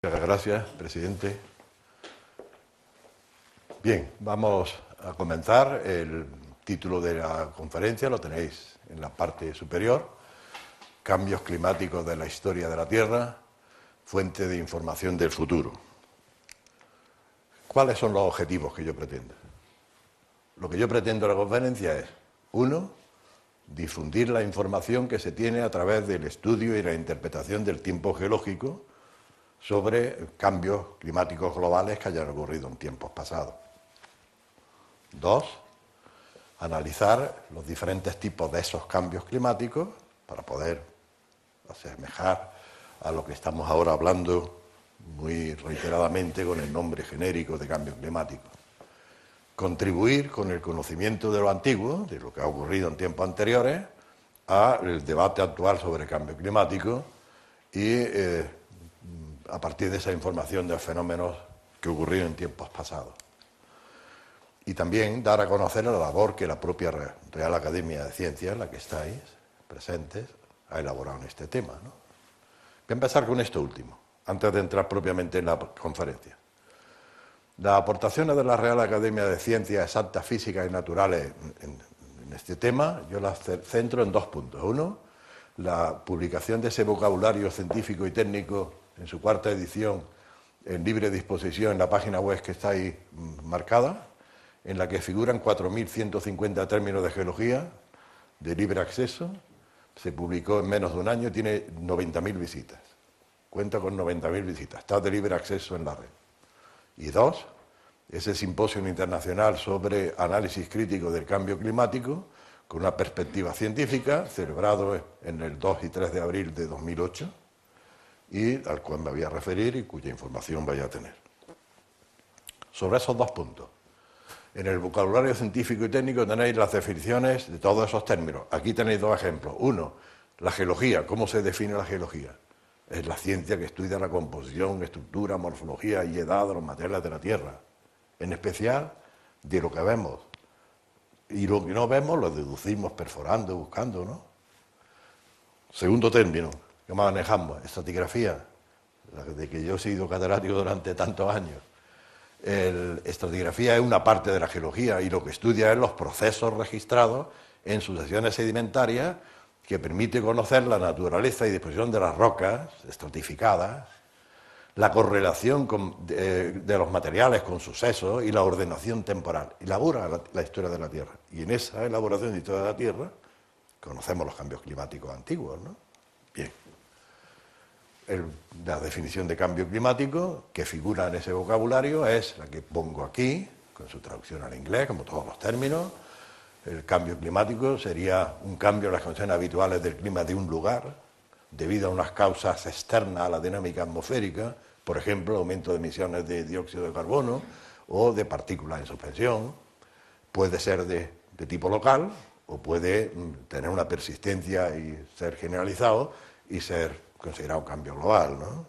Muchas gracias, presidente. Bien, vamos a comenzar. El título de la conferencia lo tenéis en la parte superior. Cambios climáticos de la historia de la Tierra, fuente de información del futuro. ¿Cuáles son los objetivos que yo pretendo? Lo que yo pretendo en la conferencia es, uno, difundir la información que se tiene a través del estudio y la interpretación del tiempo geológico sobre cambios climáticos globales que hayan ocurrido en tiempos pasados. Dos, analizar los diferentes tipos de esos cambios climáticos para poder asemejar a lo que estamos ahora hablando muy reiteradamente con el nombre genérico de cambio climático. Contribuir con el conocimiento de lo antiguo, de lo que ha ocurrido en tiempos anteriores, al debate actual sobre el cambio climático y a partir de esa información de los fenómenos que ocurrieron en tiempos pasados. Y también dar a conocer la labor que la propia Real Academia de Ciencias, la que estáis presentes, ha elaborado en este tema, ¿no? Voy a empezar con esto último, antes de entrar propiamente en la conferencia. Las aportaciones de la Real Academia de Ciencias Exactas, Físicas y Naturales en este tema, yo las centro en dos puntos. Uno, la publicación de ese vocabulario científico y técnico en su cuarta edición, en libre disposición en la página web que está ahí marcada, en la que figuran 4.150 términos de geología de libre acceso. Se publicó en menos de un año, tiene 90.000 visitas. Cuenta con 90.000 visitas, está de libre acceso en la red. Y dos, ese simposio internacional sobre análisis crítico del cambio climático, con una perspectiva científica, celebrado en el 2 y 3 de abril de 2008, y al cual me voy a referir y cuya información vais a tener. Sobre esos dos puntos. En el vocabulario científico y técnico tenéis las definiciones de todos esos términos. Aquí tenéis dos ejemplos. Uno, la geología. ¿Cómo se define la geología? Es la ciencia que estudia la composición, estructura, morfología y edad de los materiales de la Tierra. En especial de lo que vemos. Y lo que no vemos lo deducimos perforando, buscando, ¿no? Segundo término que manejamos, estratigrafía, de que yo he sido catedrático durante tantos años. Estratigrafía es una parte de la geología y lo que estudia es los procesos registrados en sucesiones sedimentarias que permite conocer la naturaleza y disposición de las rocas estratificadas, la correlación de los materiales con sucesos y la ordenación temporal. Elabora la historia de la Tierra. Y en esa elaboración de historia de la Tierra conocemos los cambios climáticos antiguos, ¿no? Bien. La definición de cambio climático que figura en ese vocabulario es la que pongo aquí, con su traducción al inglés, como todos los términos. El cambio climático sería un cambio en las condiciones habituales del clima de un lugar, debido a unas causas externas a la dinámica atmosférica, por ejemplo, aumento de emisiones de dióxido de carbono o de partículas en suspensión. Puede ser de tipo local o puede tener una persistencia y ser generalizado y ser considerado un cambio global, ¿no?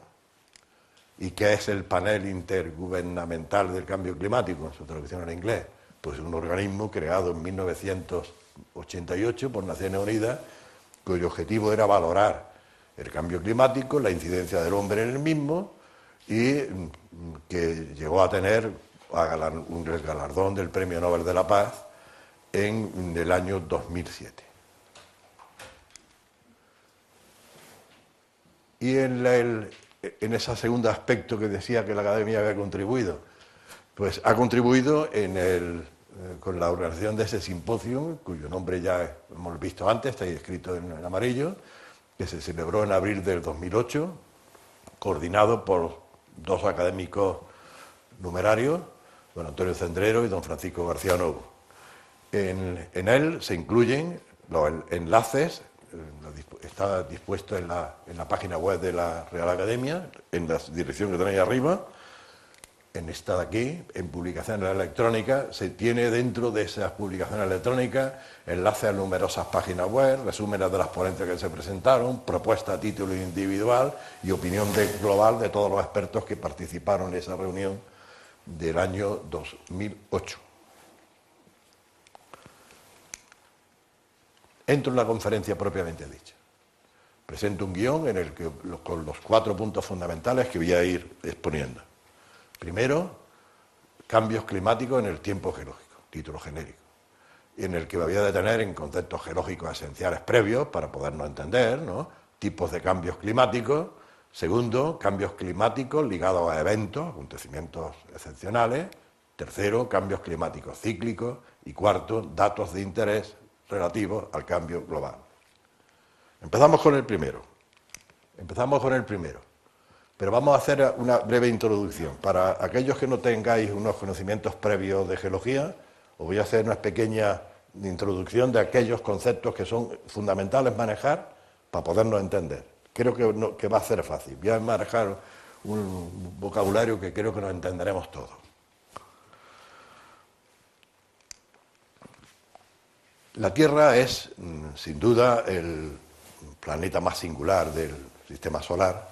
¿Y qué es el panel intergubernamental del cambio climático, en su traducción al inglés? Pues un organismo creado en 1988 por Naciones Unidas, cuyo objetivo era valorar el cambio climático, la incidencia del hombre en el mismo, y que llegó a tener el galardón del Premio Nobel de la Paz en el año 2007. Y en ese segundo aspecto que decía que la Academia había contribuido, pues ha contribuido con la organización de ese simposio, cuyo nombre ya hemos visto antes, está ahí escrito en amarillo, que se celebró en abril del 2008, coordinado por dos académicos numerarios, don Antonio Cendrero y don Francisco García Novo. En él se incluyen los enlaces. Está dispuesto en la página web de la Real Academia, en la dirección que tenéis arriba, en esta de aquí, en publicaciones electrónicas. Se tiene dentro de esas publicaciones electrónicas enlaces a numerosas páginas web, resúmenes de las ponencias que se presentaron, propuesta a título individual y opinión global de todos los expertos que participaron en esa reunión del año 2008. Entro en la conferencia propiamente dicha. Presento un guión en el que, con los 4 puntos fundamentales que voy a ir exponiendo. Primero, cambios climáticos en el tiempo geológico, título genérico, en el que me voy a detener en conceptos geológicos esenciales previos para podernos entender, ¿no? Tipos de cambios climáticos. Segundo, cambios climáticos ligados a eventos, acontecimientos excepcionales. Tercero, cambios climáticos cíclicos. Y cuarto, datos de interés relativos al cambio global. Empezamos con el primero. Pero vamos a hacer una breve introducción. Para aquellos que no tengáis unos conocimientos previos de geología, os voy a hacer una pequeña introducción de aquellos conceptos que son fundamentales manejar para podernos entender. Creo que va a ser fácil. Voy a manejar un vocabulario que creo que nos entenderemos todos. La Tierra es, sin duda, el planeta más singular del sistema solar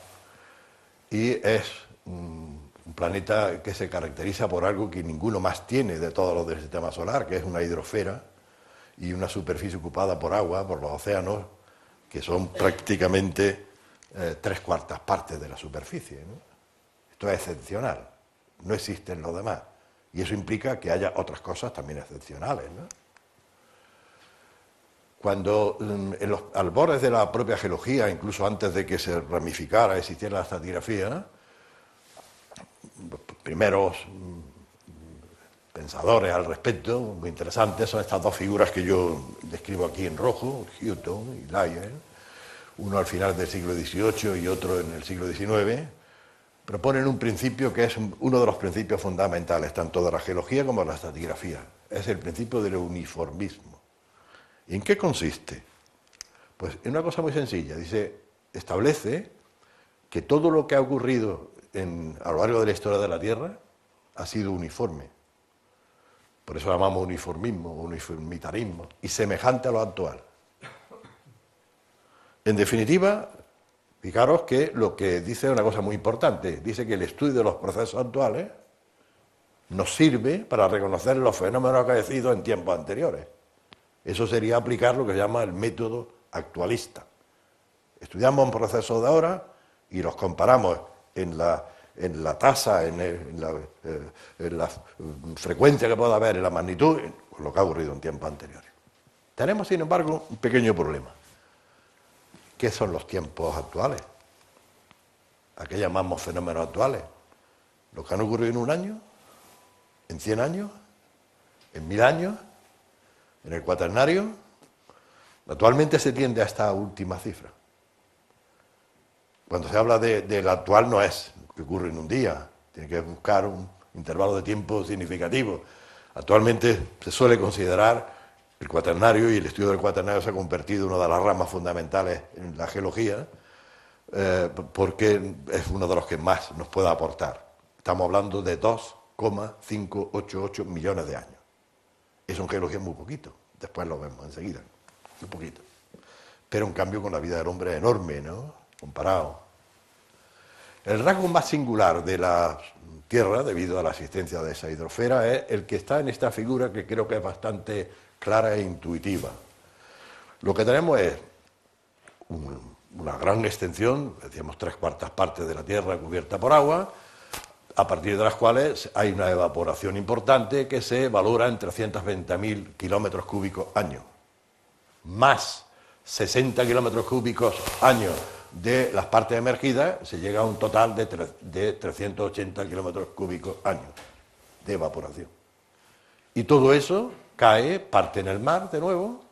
y es un planeta que se caracteriza por algo que ninguno más tiene de todos los del sistema solar, que es una hidrosfera y una superficie ocupada por agua, por los océanos, que son prácticamente 3/4 partes de la superficie, ¿no? Esto es excepcional, no existen los demás, y eso implica que haya otras cosas también excepcionales, ¿no? Cuando en los albores de la propia geología, incluso antes de que se ramificara, existiera la estratigrafía, los primeros pensadores al respecto, muy interesantes, son estas 2 figuras que yo describo aquí en rojo, Hutton y Lyell, uno al final del siglo XVIII y otro en el siglo XIX, proponen un principio que es uno de los principios fundamentales, tanto de la geología como de la estratigrafía. Es el principio del uniformismo. ¿Y en qué consiste? Pues en una cosa muy sencilla. Establece que todo lo que ha ocurrido a lo largo de la historia de la Tierra ha sido uniforme. Por eso lo llamamos uniformismo, uniformitarismo, y semejante a lo actual. En definitiva, fijaros que lo que dice es una cosa muy importante. Dice que el estudio de los procesos actuales nos sirve para reconocer los fenómenos acaecidos en tiempos anteriores. Eso sería aplicar lo que se llama el método actualista. Estudiamos un proceso de ahora y los comparamos en la tasa, en la frecuencia que pueda haber, en la magnitud, con lo que ha ocurrido en tiempos anteriores. Tenemos, sin embargo, un pequeño problema. ¿Qué son los tiempos actuales? ¿A qué llamamos fenómenos actuales? ¿Los que han ocurrido en un año? ¿En 100 años? ¿En 1000 años? ¿En el cuaternario? Actualmente se tiende a esta última cifra. Cuando se habla del actual no es que ocurre en un día, tiene que buscar un intervalo de tiempo significativo. Actualmente se suele considerar el cuaternario, y el estudio del cuaternario se ha convertido en una de las ramas fundamentales en la geología, porque es uno de los que más nos puede aportar. Estamos hablando de 2,588 millones de años. Eso en geología es muy poquito, después lo vemos enseguida, muy poquito. Pero en cambio con la vida del hombre es enorme, ¿no? Comparado. El rasgo más singular de la Tierra, debido a la existencia de esa hidrosfera, es el que está en esta figura, que creo que es bastante clara e intuitiva. Lo que tenemos es una gran extensión, decíamos 3/4 partes de la Tierra cubierta por agua, a partir de las cuales hay una evaporación importante que se valora en 320.000 kilómetros cúbicos año, más 60 kilómetros cúbicos año de las partes emergidas, se llega a un total de 380 kilómetros cúbicos año de evaporación. Y todo eso cae, parte en el mar de nuevo,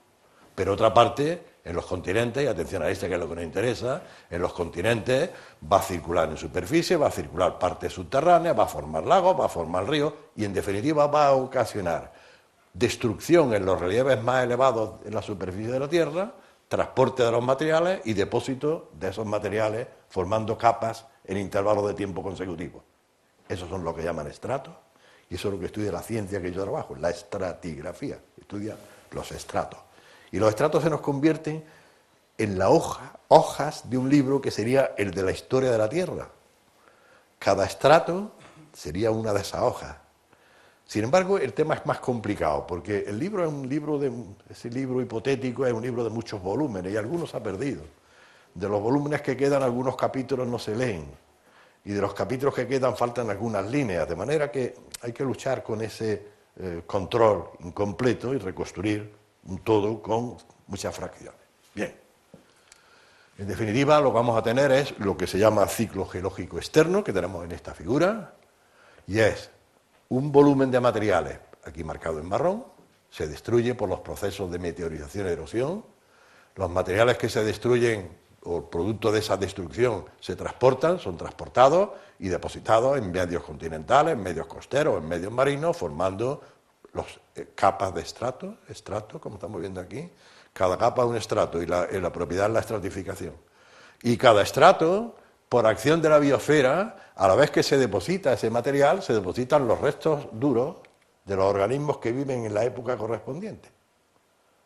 pero otra parte en los continentes, y atención a este que es lo que nos interesa, en los continentes va a circular en superficie, va a circular parte subterránea, va a formar lagos, va a formar ríos, y en definitiva va a ocasionar destrucción en los relieves más elevados en la superficie de la Tierra, transporte de los materiales y depósito de esos materiales formando capas en intervalos de tiempo consecutivos. Esos son lo que llaman estratos, y eso es lo que estudia la ciencia que yo trabajo, la estratigrafía, estudia los estratos. Y los estratos se nos convierten en las hojas de un libro que sería el de la historia de la Tierra. Cada estrato sería una de esas hojas. Sin embargo, el tema es más complicado, porque el libro es ese libro hipotético es un libro de muchos volúmenes y algunos se ha perdido. de los volúmenes que quedan algunos capítulos no se leen, y de los capítulos que quedan faltan algunas líneas, de manera que hay que luchar con ese control incompleto y reconstruir un todo con muchas fracciones. Bien. En definitiva, lo que vamos a tener es lo que se llama ciclo geológico externo, que tenemos en esta figura, y es un volumen de materiales, aquí marcado en marrón, se destruye por los procesos de meteorización y erosión. Los materiales que se destruyen o producto de esa destrucción se transportan, son transportados y depositados en medios continentales, en medios costeros, en medios marinos, formando las capas de estratos, como estamos viendo aquí. Cada capa es un estrato y la propiedad es la estratificación. Y cada estrato, por acción de la biosfera, a la vez que se deposita ese material, se depositan los restos duros de los organismos que viven en la época correspondiente.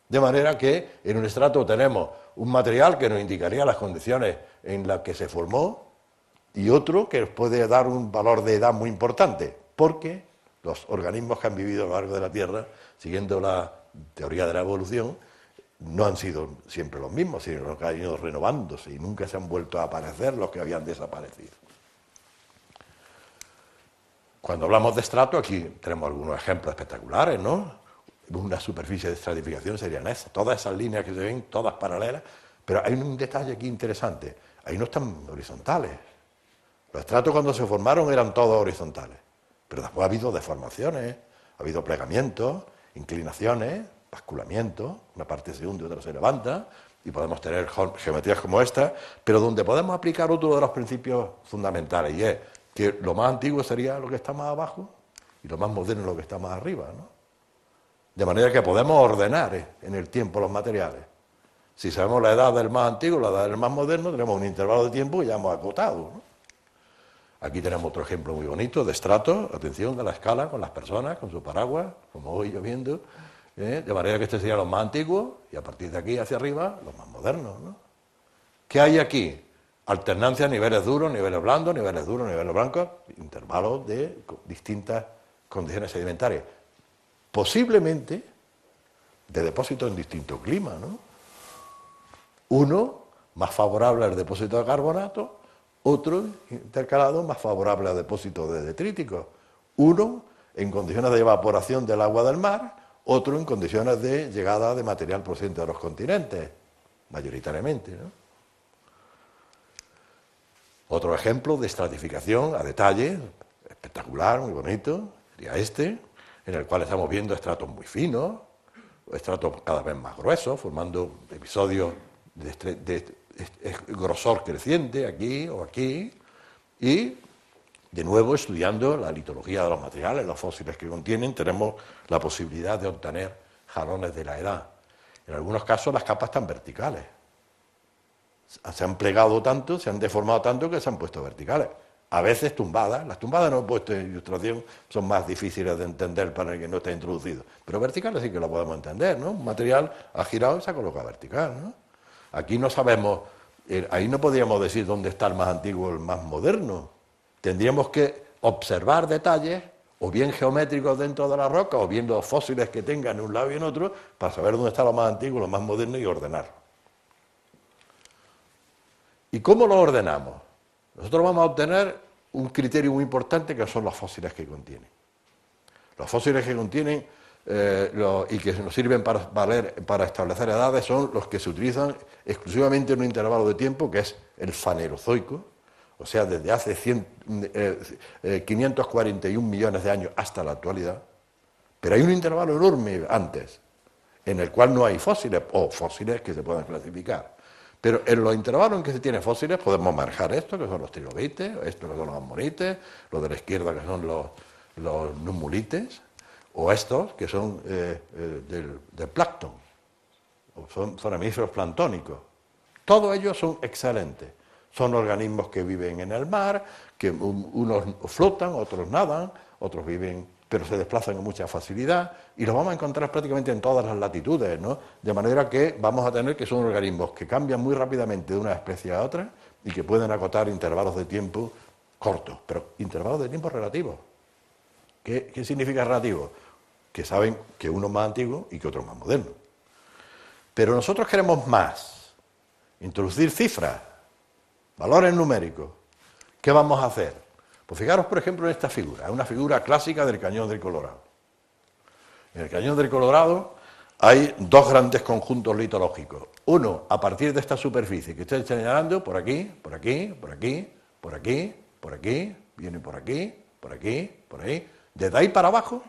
De manera que en un estrato tenemos un material que nos indicaría las condiciones en las que se formó y otro que nos puede dar un valor de edad muy importante, porque los organismos que han vivido a lo largo de la Tierra, siguiendo la teoría de la evolución, no han sido siempre los mismos, sino que han ido renovándose y nunca se han vuelto a aparecer los que habían desaparecido. Cuando hablamos de estrato, aquí tenemos algunos ejemplos espectaculares, ¿no? Una superficie de estratificación serían esas, todas esas líneas que se ven, todas paralelas, pero hay un detalle aquí interesante, ahí no están horizontales. Los estratos cuando se formaron eran todos horizontales, pero después ha habido deformaciones, ha habido plegamientos, inclinaciones, basculamientos, una parte se hunde, otra se levanta, y podemos tener geometrías como esta, pero donde podemos aplicar otro de los principios fundamentales, y es que lo más antiguo sería lo que está más abajo y lo más moderno lo que está más arriba, ¿no? De manera que podemos ordenar en el tiempo los materiales. Si sabemos la edad del más antiguo, la edad del más moderno, tenemos un intervalo de tiempo ya hemos acotado, ¿no? Aquí tenemos otro ejemplo muy bonito de estratos, atención a la escala con las personas, con su paraguas, como hoy lloviendo, de manera que este sería los más antiguos y a partir de aquí hacia arriba los más modernos, ¿no? ¿Qué hay aquí? Alternancia, niveles duros, niveles blandos, niveles duros, niveles blancos, intervalos de distintas condiciones sedimentarias. Posiblemente de depósitos en distinto clima, ¿no? Uno más favorable al depósito de carbonato, otro intercalado más favorable al depósito de detríticos. Uno en condiciones de evaporación del agua del mar, otro en condiciones de llegada de material procedente de los continentes, mayoritariamente, ¿no? Otro ejemplo de estratificación a detalle, espectacular, muy bonito, sería este, en el cual estamos viendo estratos muy finos, estratos cada vez más gruesos, formando episodios de grosor creciente aquí o aquí, y de nuevo estudiando la litología de los materiales, los fósiles que contienen, tenemos la posibilidad de obtener jalones de la edad. En algunos casos las capas están verticales. Se han plegado tanto, se han deformado tanto que se han puesto verticales. A veces tumbadas. Las tumbadas no he puesto en ilustración, son más difíciles de entender para el que no está introducido. Pero verticales sí que lo podemos entender, ¿no? Un material ha girado y se ha colocado vertical, ¿no? Aquí no sabemos, ahí no podríamos decir dónde está el más antiguo o el más moderno. Tendríamos que observar detalles, o bien geométricos dentro de la roca, o bien los fósiles que tengan en un lado y en otro, para saber dónde está lo más antiguo, lo más moderno y ordenarlo. ¿Y cómo lo ordenamos? Nosotros vamos a obtener un criterio muy importante que son los fósiles que contienen. Los fósiles que contienen y que nos sirven para establecer edades son los que se utilizan exclusivamente en un intervalo de tiempo que es el fanerozoico, o sea, desde hace 541 millones de años hasta la actualidad. Pero hay un intervalo enorme antes, en el cual no hay fósiles, o fósiles que se puedan clasificar. Pero en los intervalos en que se tienen fósiles podemos manejar esto, que son los trilobites, esto que son los ammonites, los de la izquierda que son los numulites, o estos que son del plancton, son mamíferos planctónicos. Todos ellos son excelentes. Son organismos que viven en el mar, que unos flotan, otros nadan, otros viven, pero se desplazan con mucha facilidad, y los vamos a encontrar prácticamente en todas las latitudes, ¿no? De manera que vamos a tener que son organismos que cambian muy rápidamente de una especie a otra y que pueden acotar intervalos de tiempo cortos, pero intervalos de tiempo relativos. ¿Qué significa relativo? Que saben que uno es más antiguo y que otro es más moderno. Pero nosotros queremos más. introducir cifras, valores numéricos. ¿Qué vamos a hacer? Pues fijaros, por ejemplo, en esta figura, es una figura clásica del Cañón del Colorado. En el Cañón del Colorado hay dos grandes conjuntos litológicos. Uno, a partir de esta superficie que estoy señalando, por aquí, por aquí, por aquí, por aquí, por aquí, viene por aquí, por aquí, por ahí. Desde ahí para abajo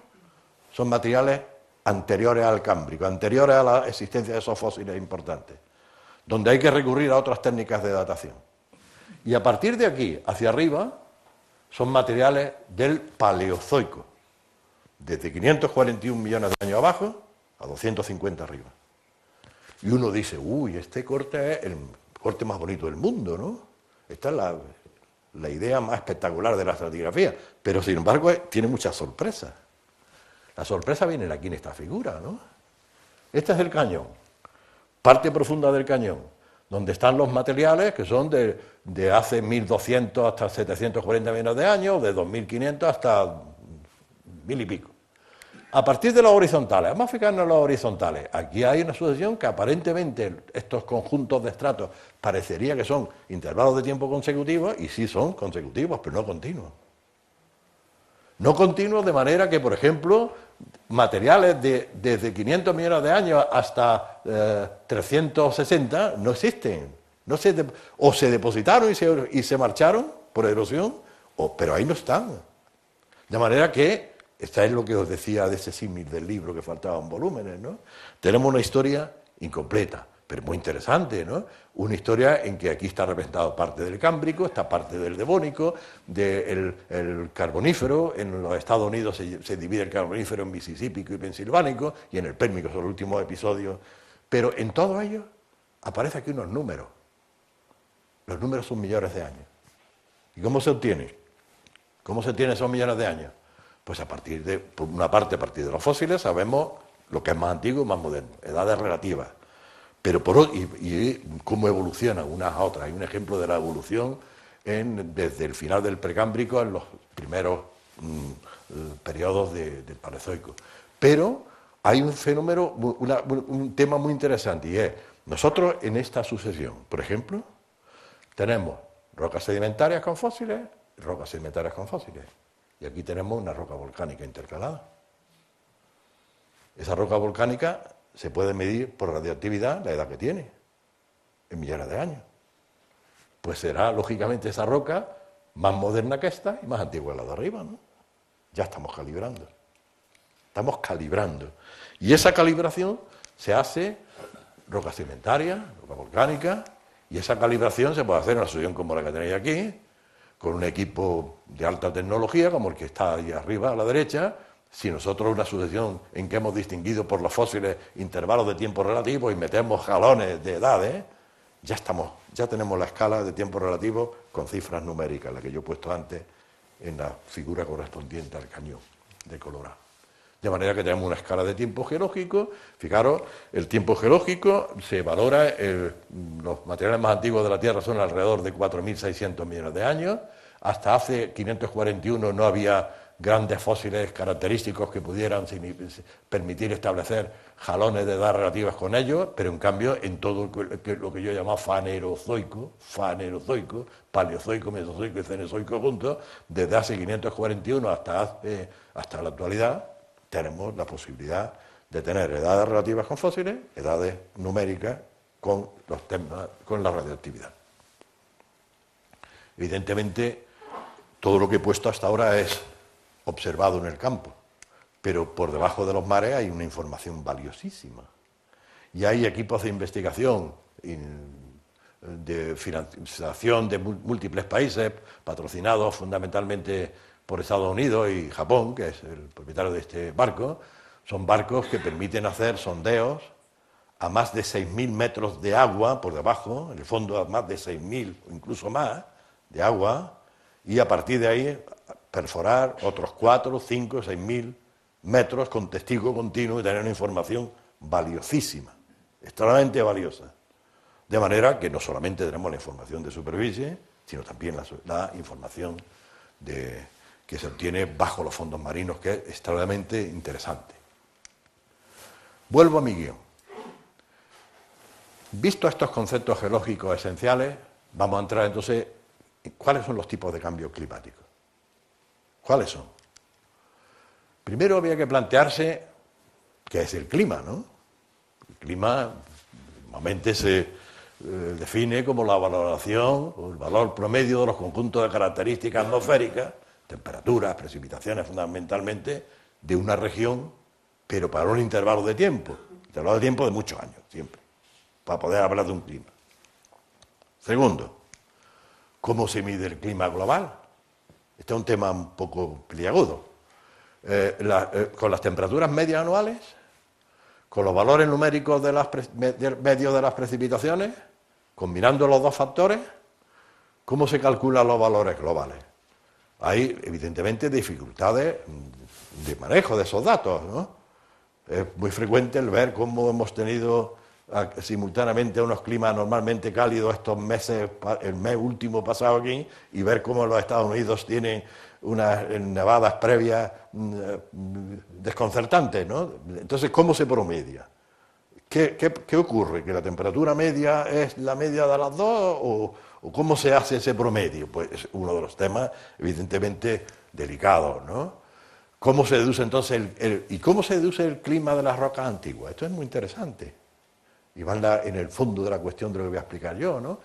son materiales anteriores al Cámbrico, anteriores a la existencia de esos fósiles importantes, donde hay que recurrir a otras técnicas de datación. Y a partir de aquí hacia arriba son materiales del Paleozoico, desde 541 millones de años abajo a 250 arriba. Y uno dice, uy, este corte es el corte más bonito del mundo, ¿no? Esta es la idea más espectacular de la estratigrafía, pero sin embargo tiene muchas sorpresas. La sorpresa viene aquí en esta figura, ¿no? Este es el cañón, parte profunda del cañón, donde están los materiales que son de hace 1200 hasta 740 millones de años, de 2500 hasta 1000 y pico. A partir de los horizontales, vamos a fijarnos en los horizontales. Aquí hay una sucesión que aparentemente estos conjuntos de estratos parecería que son intervalos de tiempo consecutivos, y sí son consecutivos, pero no continuos. No continuos de manera que, por ejemplo, materiales desde 500 millones de años hasta 360 no existen. O se depositaron y se marcharon por erosión, pero ahí no están. De manera que, esta es lo que os decía de ese símil del libro, que faltaban volúmenes, ¿no? Tenemos una historia incompleta, pero muy interesante, ¿no? Una historia en que aquí está representado parte del Cámbrico, está parte del Devónico, del Carbonífero. En los Estados Unidos se divide el Carbonífero en Misisípico y Pensilvánico, y en el Pérmico son los últimos episodios. Pero en todo ello aparece aquí unos números. Los números son millones de años. ¿Y cómo se obtiene? ¿Cómo se obtienen esos millones de años? Pues por una parte, a partir de los fósiles, sabemos lo que es más antiguo y más moderno, edades relativas. Pero y cómo evolucionan unas a otras. Hay un ejemplo de la evolución desde el final del Precámbrico en los primeros periodos del Paleozoico. Pero hay un fenómeno, un tema muy interesante, y es, nosotros en esta sucesión, por ejemplo, tenemos rocas sedimentarias con fósiles y rocas sedimentarias con fósiles. Y aquí tenemos una roca volcánica intercalada. Esa roca volcánica se puede medir por radioactividad la edad que tiene, en millones de años. Pues será, lógicamente, esa roca más moderna que esta y más antigua que la de arriba, ¿no? Ya estamos calibrando. Estamos calibrando. Y esa calibración se hace roca sedimentaria, roca volcánica, y esa calibración se puede hacer en una solución como la que tenéis aquí, con un equipo de alta tecnología, como el que está ahí arriba a la derecha. Si nosotros una sucesión en que hemos distinguido por los fósiles intervalos de tiempo relativos y metemos jalones de edades, ya tenemos la escala de tiempo relativo con cifras numéricas, la que yo he puesto antes en la figura correspondiente al cañón de Colorado. De manera que tenemos una escala de tiempo geológico. Fijaros, el tiempo geológico se valora, los materiales más antiguos de la Tierra son alrededor de 4.600 millones de años. Hasta hace 541 no había grandes fósiles característicos que pudieran permitir establecer jalones de edad relativas con ellos, pero en cambio en todo lo que yo llamo fanerozoico, paleozoico, mesozoico y cenozoico juntos, desde hace 541 hasta la actualidad, tenemos la posibilidad de tener edades relativas con fósiles, edades numéricas con la radioactividad. Evidentemente, todo lo que he puesto hasta ahora es observado en el campo, pero por debajo de los mares hay una información valiosísima. Y hay equipos de investigación, de financiación de múltiples países, patrocinados fundamentalmente por Estados Unidos y Japón, que es el propietario de este barco. Son barcos que permiten hacer sondeos a más de 6.000 metros de agua por debajo, en el fondo a más de 6.000 o incluso más de agua, y a partir de ahí perforar otros 4, 5, 6.000 metros con testigo continuo y tener una información valiosísima, extremadamente valiosa. De manera que no solamente tenemos la información de superficie, sino también la información que se obtiene bajo los fondos marinos, que es extremadamente interesante. Vuelvo a mi guión. Visto estos conceptos geológicos esenciales, vamos a entrar entonces en cuáles son los tipos de cambio climático. ¿Cuáles son? Primero había que plantearse qué es el clima, ¿no? El clima normalmente se define como la valoración o el valor promedio de los conjuntos de características atmosféricas, temperaturas, precipitaciones fundamentalmente, de una región, pero para un intervalo de tiempo de muchos años, siempre, para poder hablar de un clima. Segundo, ¿cómo se mide el clima global? Este es un tema un poco peliagudo. Con las temperaturas medias anuales, con los valores numéricos medios de las precipitaciones, combinando los dos factores, ¿cómo se calculan los valores globales? Hay, evidentemente, dificultades de manejo de esos datos, ¿no? Es muy frecuente el ver cómo hemos tenido simultáneamente unos climas normalmente cálidos estos meses, el mes último pasado aquí, y ver cómo los Estados Unidos tienen unas nevadas previas desconcertantes, ¿no? Entonces, ¿cómo se promedia? ¿Qué ocurre? ¿Que la temperatura media es la media de las dos o cómo se hace ese promedio? Pues es uno de los temas evidentemente delicados, ¿no? ¿Cómo se deduce entonces y cómo se deduce el clima de las rocas antiguas? Esto es muy interesante y va en el fondo de la cuestión de lo que voy a explicar yo, ¿no?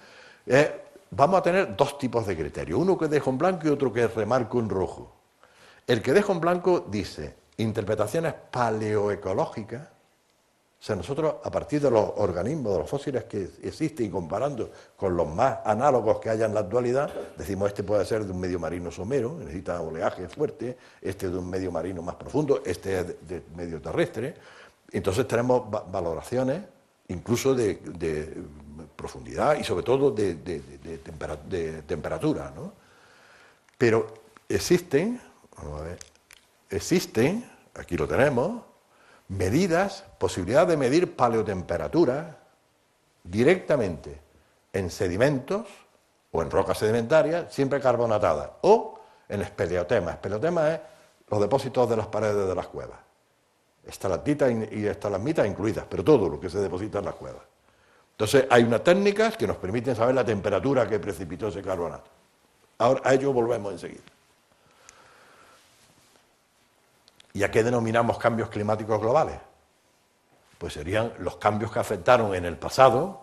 Vamos a tener dos tipos de criterios, uno que dejo en blanco y otro que remarco en rojo. El que dejo en blanco dice interpretaciones paleoecológicas. O sea, nosotros, a partir de los organismos, de los fósiles que existen y comparando con los más análogos que haya en la actualidad, decimos, este puede ser de un medio marino somero, necesita oleaje fuerte, este de un medio marino más profundo, este es de medio terrestre. Entonces tenemos valoraciones, incluso de profundidad y sobre todo de temperatura, ¿no? Pero existen, vamos a ver, aquí lo tenemos, medidas, posibilidad de medir paleotemperatura directamente en sedimentos o en rocas sedimentarias, siempre carbonatadas, o en espeleotemas. Espeleotemas es los depósitos de las paredes de las cuevas. Estalactitas y estalagmitas incluidas, pero todo lo que se deposita en las cuevas. Entonces, hay unas técnicas que nos permiten saber la temperatura que precipitó ese carbonato. Ahora, a ello volvemos enseguida. ¿Y a qué denominamos cambios climáticos globales? Pues serían los cambios que afectaron en el pasado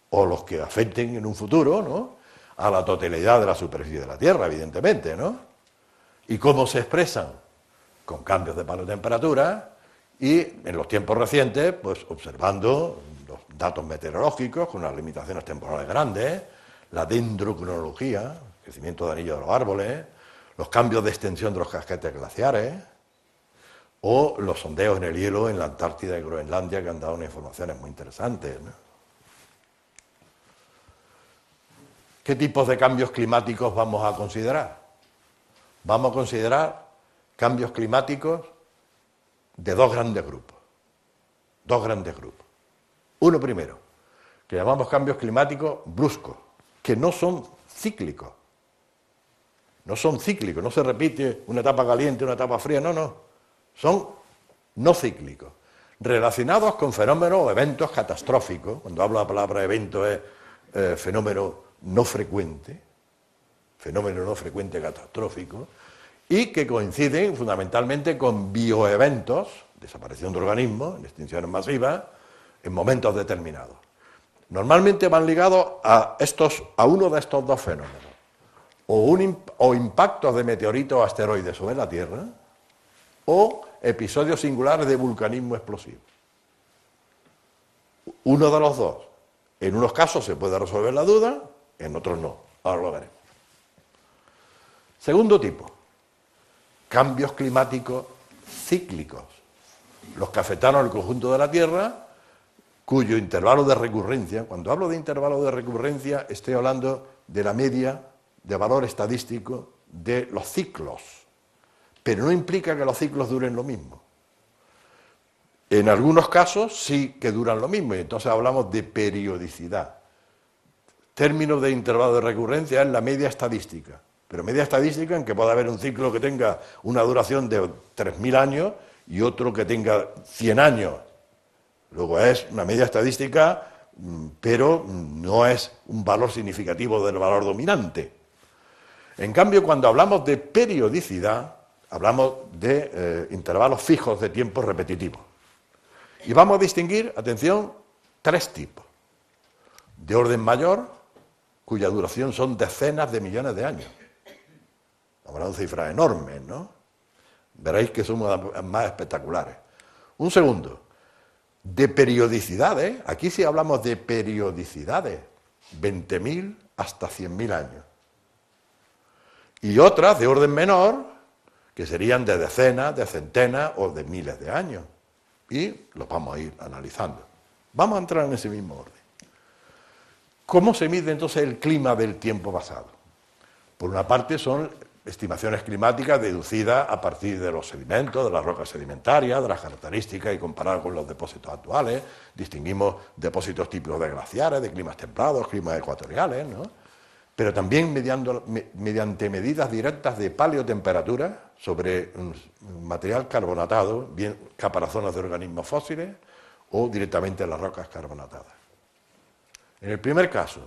o los que afecten en un futuro, ¿no?, a la totalidad de la superficie de la Tierra, evidentemente, ¿no? ¿Y cómo se expresan? Con cambios de paleotemperatura y, en los tiempos recientes, pues observando los datos meteorológicos con unas limitaciones temporales grandes, la dendrocronología, el crecimiento de anillos de los árboles, los cambios de extensión de los casquetes glaciares, o los sondeos en el hielo en la Antártida y Groenlandia, que han dado unas informaciones muy interesantes, ¿no? ¿Qué tipos de cambios climáticos vamos a considerar? Vamos a considerar cambios climáticos de dos grandes grupos. Uno primero, que llamamos cambios climáticos bruscos, que no son cíclicos. No se repite una etapa caliente, una etapa fría, no. Son no cíclicos, relacionados con fenómenos o eventos catastróficos. Cuando hablo de la palabra evento es fenómeno no frecuente catastrófico, y que coinciden fundamentalmente con bioeventos, desaparición de organismos, en extinciones masivas, en momentos determinados. Normalmente van ligados a uno de estos dos fenómenos, o impactos de meteoritos o asteroides sobre la Tierra, o episodios singulares de vulcanismo explosivo. Uno de los dos. En unos casos se puede resolver la duda, en otros no. Ahora lo veremos. Segundo tipo, cambios climáticos cíclicos, los que afectaron al conjunto de la Tierra, cuyo intervalo de recurrencia, cuando hablo de intervalo de recurrencia, estoy hablando de la media de valor estadístico de los ciclos, pero no implica que los ciclos duren lo mismo. En algunos casos sí que duran lo mismo, y entonces hablamos de periodicidad. Término de intervalo de recurrencia es la media estadística, pero media estadística en que puede haber un ciclo que tenga una duración de 3.000 años y otro que tenga 100 años. Luego es una media estadística pero no es un valor significativo del valor dominante. En cambio, cuando hablamos de periodicidad, hablamos de intervalos fijos de tiempo repetitivos. Y vamos a distinguir, atención, tres tipos. De orden mayor, cuya duración son decenas de millones de años. Estamos hablando de cifras enormes, ¿no? Veréis que son más espectaculares. Un segundo, de periodicidades, aquí sí hablamos de periodicidades, 20.000 hasta 100.000 años. Y otras de orden menor, que serían de decenas, de centenas o de miles de años. Y los vamos a ir analizando. Vamos a entrar en ese mismo orden. ¿Cómo se mide entonces el clima del tiempo pasado? Por una parte son estimaciones climáticas deducidas a partir de los sedimentos, de las rocas sedimentarias, de las características y comparadas con los depósitos actuales. Distinguimos depósitos típicos de glaciares, de climas templados, climas ecuatoriales, ¿no? Pero también mediante medidas directas de paleotemperatura sobre material carbonatado, bien caparazones de organismos fósiles o directamente las rocas carbonatadas. En el primer caso,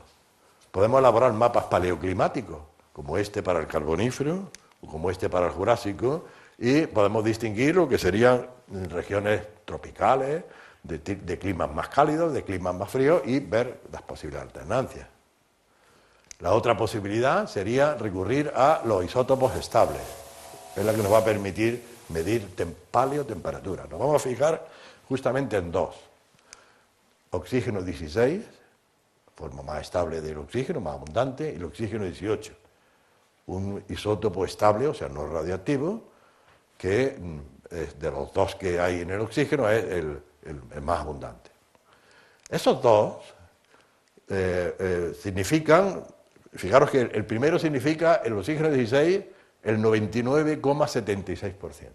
podemos elaborar mapas paleoclimáticos, como este para el Carbonífero o como este para el Jurásico, y podemos distinguir lo que serían regiones tropicales, de climas más cálidos, de climas más fríos, y ver las posibles alternancias. La otra posibilidad sería recurrir a los isótopos estables, es la que nos va a permitir medir paleotemperatura. Nos vamos a fijar justamente en dos. Oxígeno 16, forma más estable del oxígeno, más abundante, y el oxígeno 18, un isótopo estable, o sea, no radioactivo, que de los dos que hay en el oxígeno es el más abundante. Esos dos significan, fijaros que el primero significa el oxígeno 16, el 99,76%,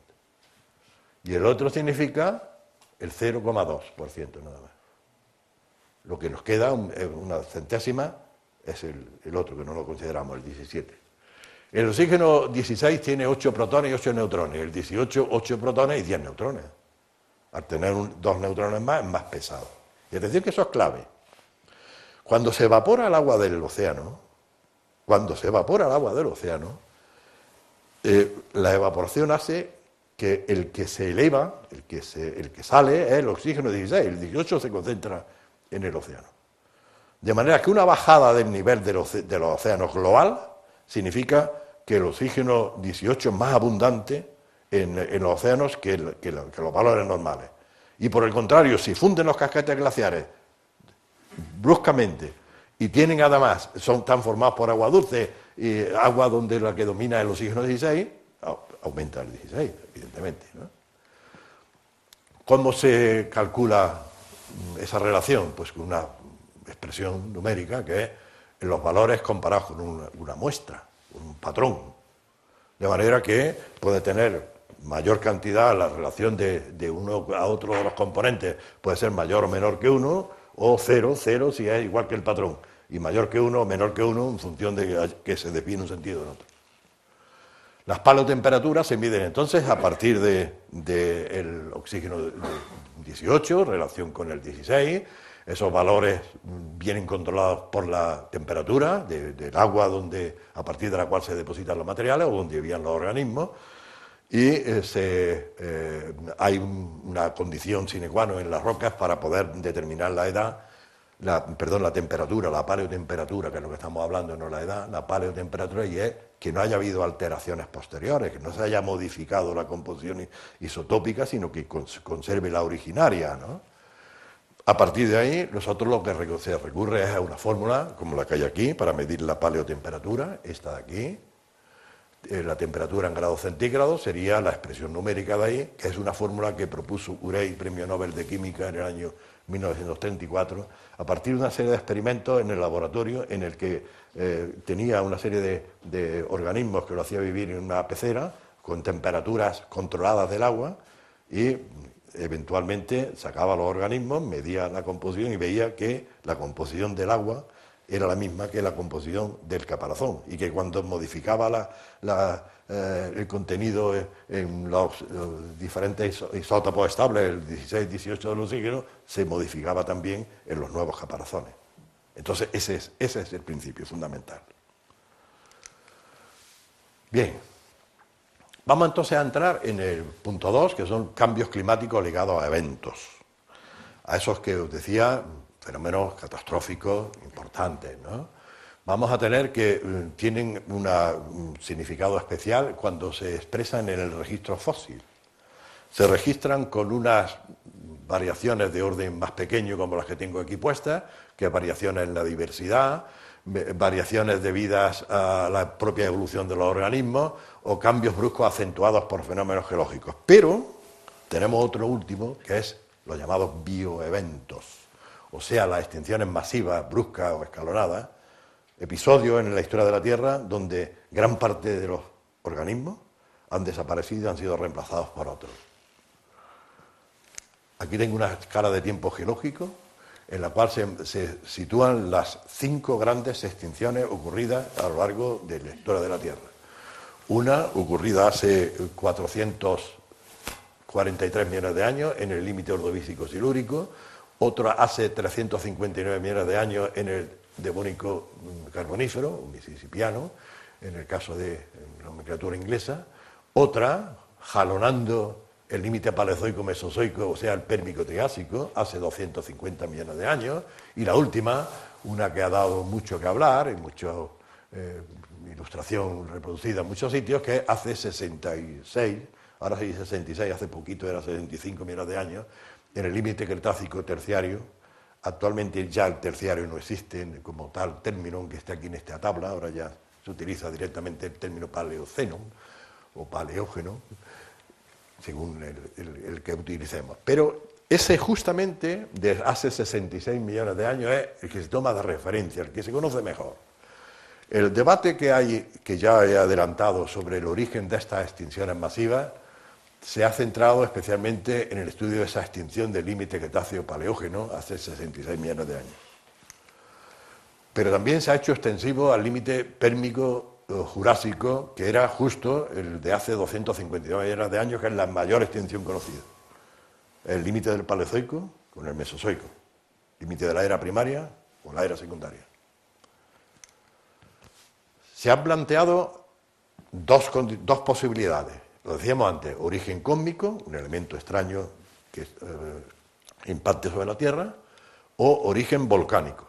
y el otro significa el 0,2% nada más. Lo que nos queda, una centésima, es el otro, que no lo consideramos, el 17. El oxígeno 16 tiene 8 protones y 8 neutrones, el 18, 8 protones y 10 neutrones. Al tener 2 neutrones más, es más pesado. Y es decir, que eso es clave. Cuando se evapora el agua del océano, la evaporación hace que el que se eleva, el que sale, es el oxígeno 16, el 18 se concentra en el océano. De manera que una bajada del nivel de los océanos global significa que el oxígeno 18 es más abundante en los océanos que los valores normales. Y por el contrario, si funden los casquetes glaciares bruscamente y tienen además, están formados por agua dulce y agua donde la que domina el oxígeno 16, aumenta el 16, evidentemente, ¿no? ¿Cómo se calcula esa relación? Pues con una expresión numérica que es los valores comparados con una muestra, un patrón. De manera que puede tener mayor cantidad, la relación de uno a otro de los componentes puede ser mayor o menor que 1, o 0 si es igual que el patrón, y mayor que 1 o menor que 1 en función de que se define un sentido o en otro. Las paleotemperaturas se miden entonces a partir del oxígeno 18, relación con el 16. Esos valores vienen controlados por la temperatura del agua a partir de la cual se depositan los materiales o donde vivían los organismos. Y hay una condición sine qua non en las rocas para poder determinar la edad, la temperatura, la paleotemperatura, que es lo que estamos hablando, no la edad, la paleotemperatura, y es que no haya habido alteraciones posteriores, que no se haya modificado la composición isotópica, sino que conserve la originaria, ¿no? A partir de ahí, nosotros lo que se recurre es a una fórmula, como la que hay aquí, para medir la paleotemperatura, esta de aquí. La temperatura en grados centígrados sería la expresión numérica de ahí, que es una fórmula que propuso Urey, premio Nobel de Química en el año 1934, a partir de una serie de experimentos en el laboratorio en el que tenía una serie de organismos que lo hacía vivir en una pecera con temperaturas controladas del agua y eventualmente sacaba los organismos, medía la composición y veía que la composición del agua era la misma que la composición del caparazón y que cuando modificaba el contenido en los diferentes isótopos estables, el 16-18 del oxígeno, se modificaba también en los nuevos caparazones. Entonces, ese es el principio fundamental. Bien, vamos entonces a entrar en el punto 2, que son cambios climáticos ligados a eventos. A esos que os decía, fenómenos catastróficos importantes, ¿no? Vamos a tener que tienen un significado especial cuando se expresan en el registro fósil. Se registran con unas variaciones de orden más pequeño, como las que tengo aquí puestas, que variaciones en la diversidad, variaciones debidas a la propia evolución de los organismos o cambios bruscos acentuados por fenómenos geológicos. Pero tenemos otro último, que es los llamados bioeventos, o sea, las extinciones masivas, bruscas o escalonadas, episodios en la historia de la Tierra donde gran parte de los organismos han desaparecido y han sido reemplazados por otros. Aquí tengo una escala de tiempo geológico en la cual se sitúan las 5 grandes extinciones ocurridas a lo largo de la historia de la Tierra. Una ocurrida hace 443 millones de años en el límite ordovícico-silúrico, otra hace 359 millones de años en el Devónico carbonífero, o mississippiano, en el caso de la nomenclatura inglesa, otra jalonando el límite paleozoico-mesozoico, o sea, el Pérmico-Triásico, hace 250 millones de años, y la última, una que ha dado mucho que hablar, y mucha ilustración reproducida en muchos sitios, que hace 66, ahora sí 66, hace poquito era 75 millones de años, en el límite Cretácico-Terciario. Actualmente ya el terciario no existe como tal término, aunque esté aquí en esta tabla, ahora ya se utiliza directamente el término paleoceno o paleógeno, según el que utilicemos. Pero ese justamente, de hace 66 millones de años, es el que se toma de referencia, el que se conoce mejor. El debate que hay, que ya he adelantado, sobre el origen de estas extinciones masivas, se ha centrado especialmente en el estudio de esa extinción del límite Cretáceo-Paleógeno hace 66 millones de años. Pero también se ha hecho extensivo al límite Pérmico-Jurásico, que era justo el de hace 252 millones de años, que es la mayor extinción conocida. El límite del Paleozoico con el Mesozoico, límite de la era primaria con la era secundaria. Se han planteado dos posibilidades. Lo decíamos antes, origen cósmico, un elemento extraño que impacte sobre la Tierra, o origen volcánico.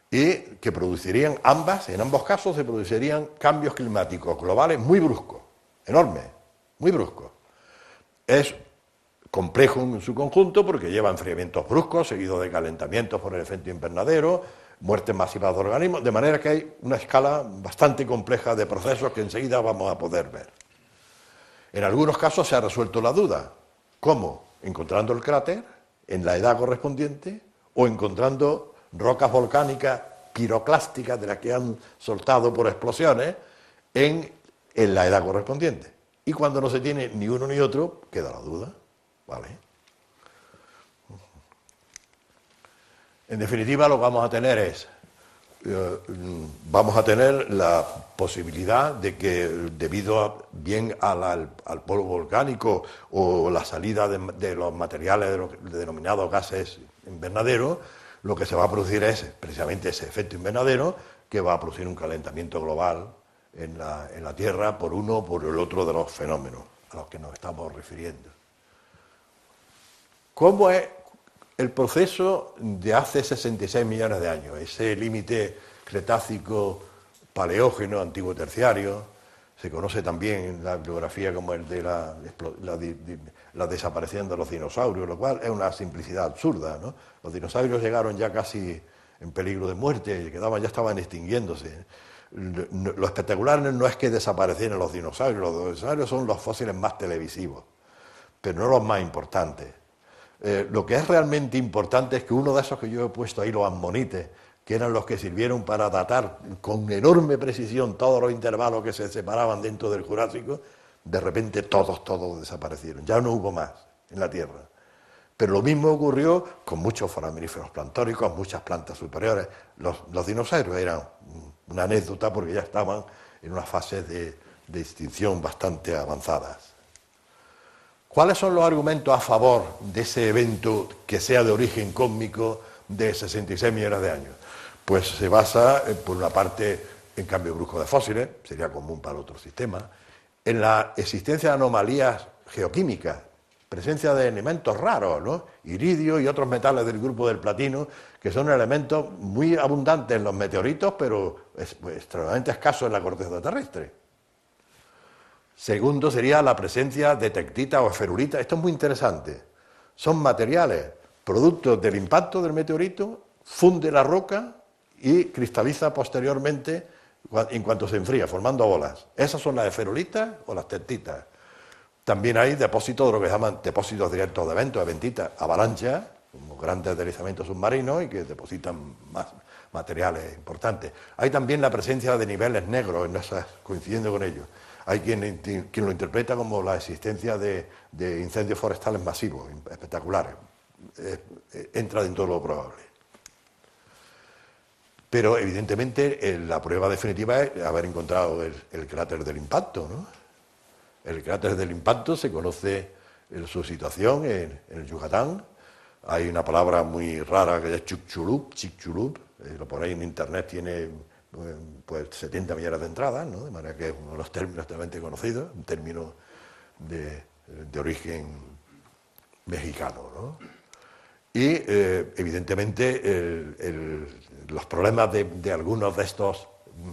Y que producirían en ambos casos se producirían cambios climáticos globales muy bruscos, enormes, muy bruscos. Es complejo en su conjunto porque lleva enfriamientos bruscos, seguidos de calentamientos por el efecto invernadero, muertes masivas de organismos, de manera que hay una escala bastante compleja de procesos que enseguida vamos a poder ver. En algunos casos se ha resuelto la duda. ¿Cómo? Encontrando el cráter en la edad correspondiente o encontrando rocas volcánicas piroclásticas de las que han soltado por explosiones en la edad correspondiente. Y cuando no se tiene ni uno ni otro, queda la duda. ¿Vale? En definitiva, lo que vamos a tener es la posibilidad de que, debido bien al polvo volcánico o la salida de los materiales de los denominados gases invernadero, lo que se va a producir es precisamente ese efecto invernadero, que va a producir un calentamiento global en la Tierra por uno o por el otro de los fenómenos a los que nos estamos refiriendo. ¿Cómo es el proceso de hace 66 millones de años? Ese límite Cretácico-Paleógeno, antiguo terciario, se conoce también en la bibliografía como el de la desaparición de los dinosaurios, lo cual es una simplicidad absurda, ¿no? Los dinosaurios llegaron ya casi en peligro de muerte, ya estaban extinguiéndose. Lo espectacular no es que desaparecieran los dinosaurios son los fósiles más televisivos, pero no los más importantes. Lo que es realmente importante es que uno de esos que yo he puesto ahí, los ammonites, que eran los que sirvieron para datar con enorme precisión todos los intervalos que se separaban dentro del Jurásico, de repente todos desaparecieron, ya no hubo más en la Tierra. Pero lo mismo ocurrió con muchos foraminíferos planctónicos, muchas plantas superiores. Los dinosaurios eran una anécdota porque ya estaban en una fase de de extinción bastante avanzadas. ¿Cuáles son los argumentos a favor de ese evento que sea de origen cósmico de 66 millones de años? Pues se basa, por una parte, en cambio brusco de fósiles, sería común para otros sistemas, en la existencia de anomalías geoquímicas, presencia de elementos raros, ¿no? Iridio y otros metales del grupo del platino, que son elementos muy abundantes en los meteoritos, pero extremadamente escasos en la corteza terrestre. Segundo sería la presencia de tectita o esferulita. Esto es muy interesante. Son materiales, productos del impacto del meteorito, funde la roca y cristaliza posteriormente en cuanto se enfría, formando bolas. Esas son las esferulitas o las tectitas. También hay depósitos de lo que se llaman depósitos directos de eventos, eventitas, avalanchas, como grandes deslizamientos submarinos y que depositan más materiales importantes. Hay también la presencia de niveles negros, coincidiendo con ellos. Hay quien lo interpreta como la existencia de incendios forestales masivos, espectaculares. Entra dentro de lo probable. Pero evidentemente la prueba definitiva es haber encontrado el cráter del impacto, ¿no? El cráter del impacto se conoce su situación en el Yucatán. Hay una palabra muy rara que es Chicxulub, lo ponéis en internet, tiene pues 70 millones de entradas, ¿no? De manera que es uno de los términos actualmente conocidos, un término de origen mexicano, ¿no? Y evidentemente los problemas de algunos de estos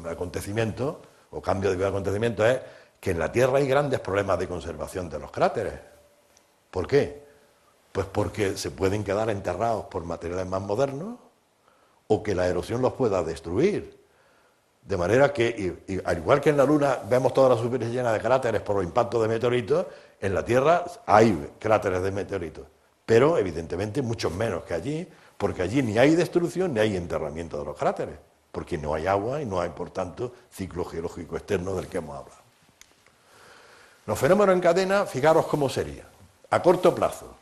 acontecimientos o cambios de acontecimientos es que en la Tierra hay grandes problemas de conservación de los cráteres. ¿Por qué? Pues porque se pueden quedar enterrados por materiales más modernos o que la erosión los pueda destruir. De manera que, al igual que en la Luna vemos toda la superficie llena de cráteres por los impactos de meteoritos, en la Tierra hay cráteres de meteoritos, pero evidentemente muchos menos que allí, porque allí ni hay destrucción ni hay enterramiento de los cráteres, porque no hay agua y no hay, por tanto, ciclo geológico externo del que hemos hablado. Los fenómenos en cadena, fijaros cómo sería. A corto plazo,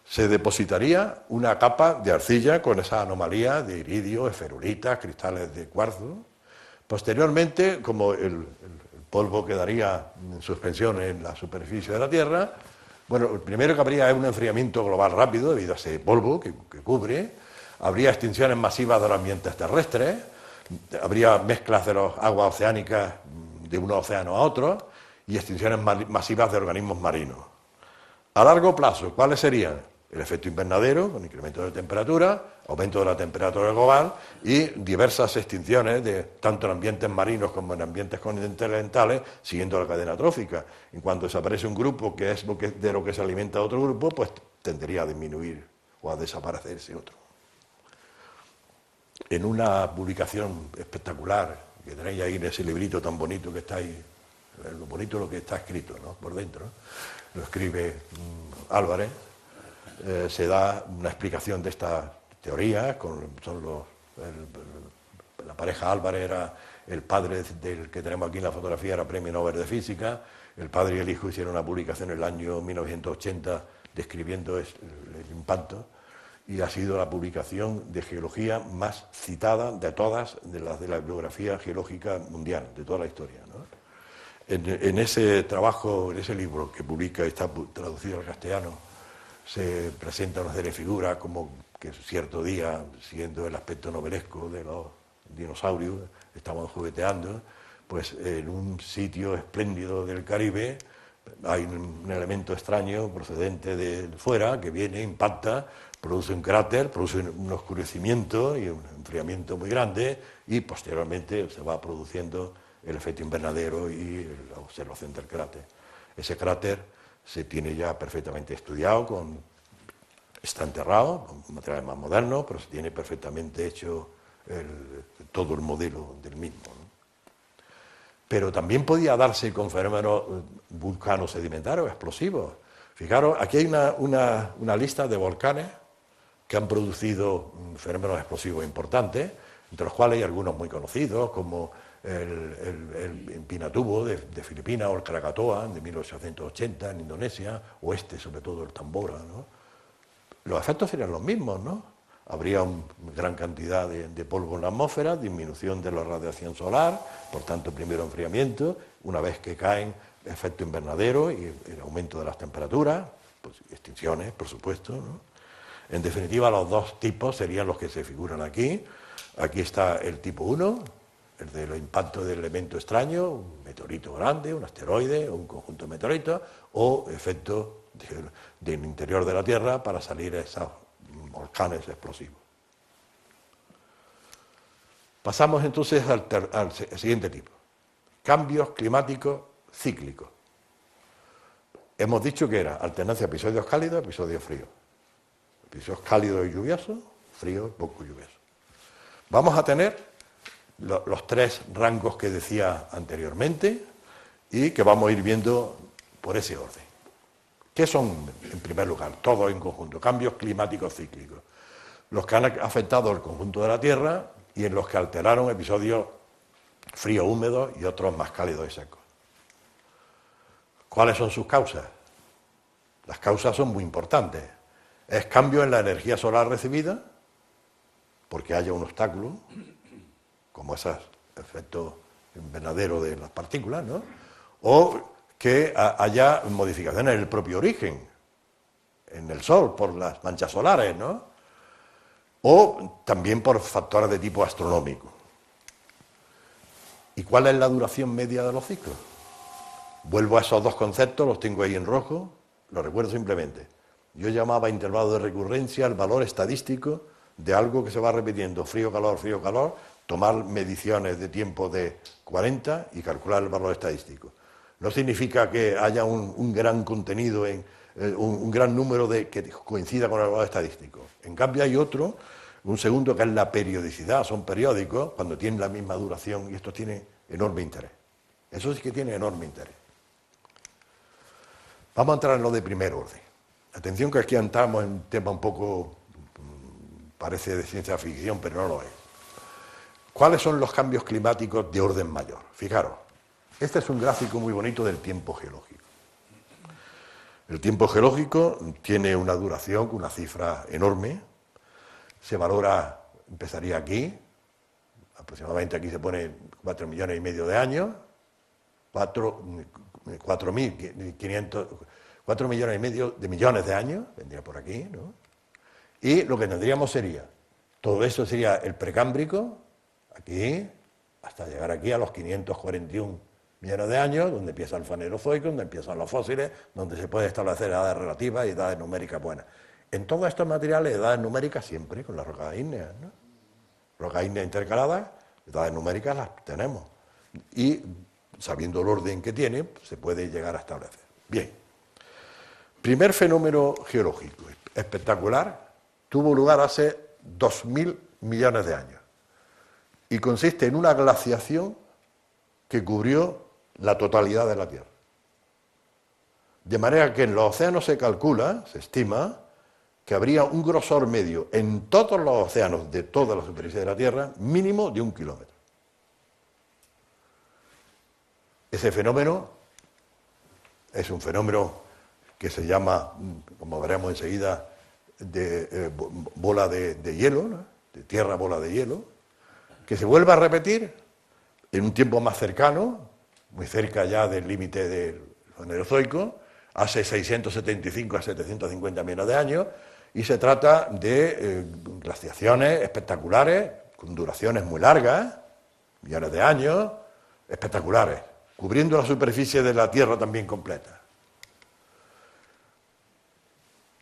se depositaría una capa de arcilla con esa anomalía de iridio, esferulitas, cristales de cuarzo. Posteriormente, como el polvo quedaría en suspensión en la superficie de la Tierra, bueno, el primero que habría es un enfriamiento global rápido debido a ese polvo que cubre, habría extinciones masivas de los ambientes terrestres, habría mezclas de las aguas oceánicas de unos océanos a otros y extinciones masivas de organismos marinos. A largo plazo, ¿cuáles serían? El efecto invernadero, con incremento de temperatura, aumento de la temperatura global y diversas extinciones, tanto en ambientes marinos como en ambientes continentales, siguiendo la cadena trófica. En cuanto desaparece un grupo, que es de lo que se alimenta otro grupo, pues tendería a disminuir o a desaparecer ese otro. En una publicación espectacular, que tenéis ahí en ese librito tan bonito que está ahí, lo bonito lo que está escrito, ¿no? Por dentro, ¿no? Lo escribe Álvarez. Se da una explicación de esta teoría, la pareja Álvarez era el padre del que tenemos aquí en la fotografía, era Premio Nobel de Física, el padre y el hijo hicieron una publicación en el año 1980 describiendo el impacto, y ha sido la publicación de geología más citada de todas de la bibliografía geológica mundial, de toda la historia, ¿no? En ese trabajo, en ese libro que publica, está traducido al castellano, se presenta una serie de figuras como que cierto día, siguiendo el aspecto novelesco de los dinosaurios, estaban jugueteando, pues en un sitio espléndido del Caribe hay un elemento extraño procedente de fuera que viene, impacta, produce un cráter, produce un oscurecimiento y un enfriamiento muy grande y posteriormente se va produciendo el efecto invernadero y la observación del cráter. Ese cráter se tiene ya perfectamente estudiado, está enterrado, con materiales más modernos, pero se tiene perfectamente hecho todo el modelo del mismo, ¿no? Pero también podía darse con fenómenos vulcanos sedimentarios, explosivos. Fijaros, aquí hay una lista de volcanes que han producido fenómenos explosivos importantes, entre los cuales hay algunos muy conocidos, como el Pinatubo de Filipinas o el Krakatoa de 1880 en Indonesia, o sobre todo el Tambora, ¿no? Los efectos serían los mismos, ¿no? Habría una gran cantidad de polvo en la atmósfera, disminución de la radiación solar, por tanto primero enfriamiento, una vez que caen, efecto invernadero y el aumento de las temperaturas, pues, extinciones, por supuesto, ¿no? En definitiva, los dos tipos serían los que se figuran aquí. Aquí está el tipo 1, el del impacto del elemento extraño, un meteorito grande, un asteroide, o un conjunto de meteoritos, o efecto del interior de la Tierra para salir esos volcanes explosivos. Pasamos entonces al siguiente tipo, cambios climáticos cíclicos. Hemos dicho que era alternancia de episodios cálidos, episodios fríos. Episodios cálidos y lluviosos, fríos, poco lluviosos. Vamos a tener los tres rangos que decía anteriormente y que vamos a ir viendo por ese orden. ¿Qué son, en primer lugar, todos en conjunto? Cambios climáticos cíclicos. Los que han afectado el conjunto de la Tierra y en los que alteraron episodios fríos, húmedos y otros más cálidos y secos. ¿Cuáles son sus causas? Las causas son muy importantes. Es cambio en la energía solar recibida, porque haya un obstáculo, como esos efectos invernaderos de las partículas, ¿no? O que haya modificaciones en el propio origen, en el Sol, por las manchas solares, ¿no? O también por factores de tipo astronómico. ¿Y cuál es la duración media de los ciclos? Vuelvo a esos dos conceptos, los tengo ahí en rojo, los recuerdo simplemente. Yo llamaba intervalo de recurrencia el valor estadístico de algo que se va repitiendo, frío, calor, tomar mediciones de tiempo de 40 y calcular el valor estadístico. No significa que haya un gran contenido, un gran número que coincida con el valor estadístico. En cambio hay otro, un segundo, que es la periodicidad, son periódicos cuando tienen la misma duración y esto tiene enorme interés. Eso sí que tiene enorme interés. Vamos a entrar en lo de primer orden. Atención que aquí entramos en un tema un poco, parece de ciencia ficción, pero no lo es. ¿Cuáles son los cambios climáticos de orden mayor? Fijaros, este es un gráfico muy bonito del tiempo geológico. El tiempo geológico tiene una duración, una cifra enorme. Se valora, empezaría aquí, aproximadamente aquí se pone 4,5 millones de años, 4 millones y medio de millones de años, vendría por aquí, ¿no? Y lo que tendríamos sería, todo eso sería el precámbrico, aquí, hasta llegar aquí a los 541 millones de años, donde empieza el fanerozoico, donde empiezan los fósiles, donde se puede establecer edades relativas y edades numéricas buenas. En todos estos materiales, edades numéricas siempre, con las rocas ígneas, ¿no? Rocas ígneas intercaladas, edades numéricas las tenemos. Y sabiendo el orden que tiene, se puede llegar a establecer. Bien. Primer fenómeno geológico espectacular tuvo lugar hace 2.000 millones de años y consiste en una glaciación que cubrió la totalidad de la Tierra. De manera que en los océanos se calcula, se estima, que habría un grosor medio en todos los océanos de toda la superficie de la Tierra mínimo de 1 kilómetro. Ese fenómeno es un fenómeno que se llama, como veremos enseguida, de bola de hielo, ¿no? De tierra bola de hielo, que se vuelve a repetir en un tiempo más cercano, muy cerca ya del límite del fanerozoico, hace 675 a 750 millones de años, y se trata de glaciaciones espectaculares, con duraciones muy largas, millones de años, espectaculares, cubriendo la superficie de la Tierra también completa.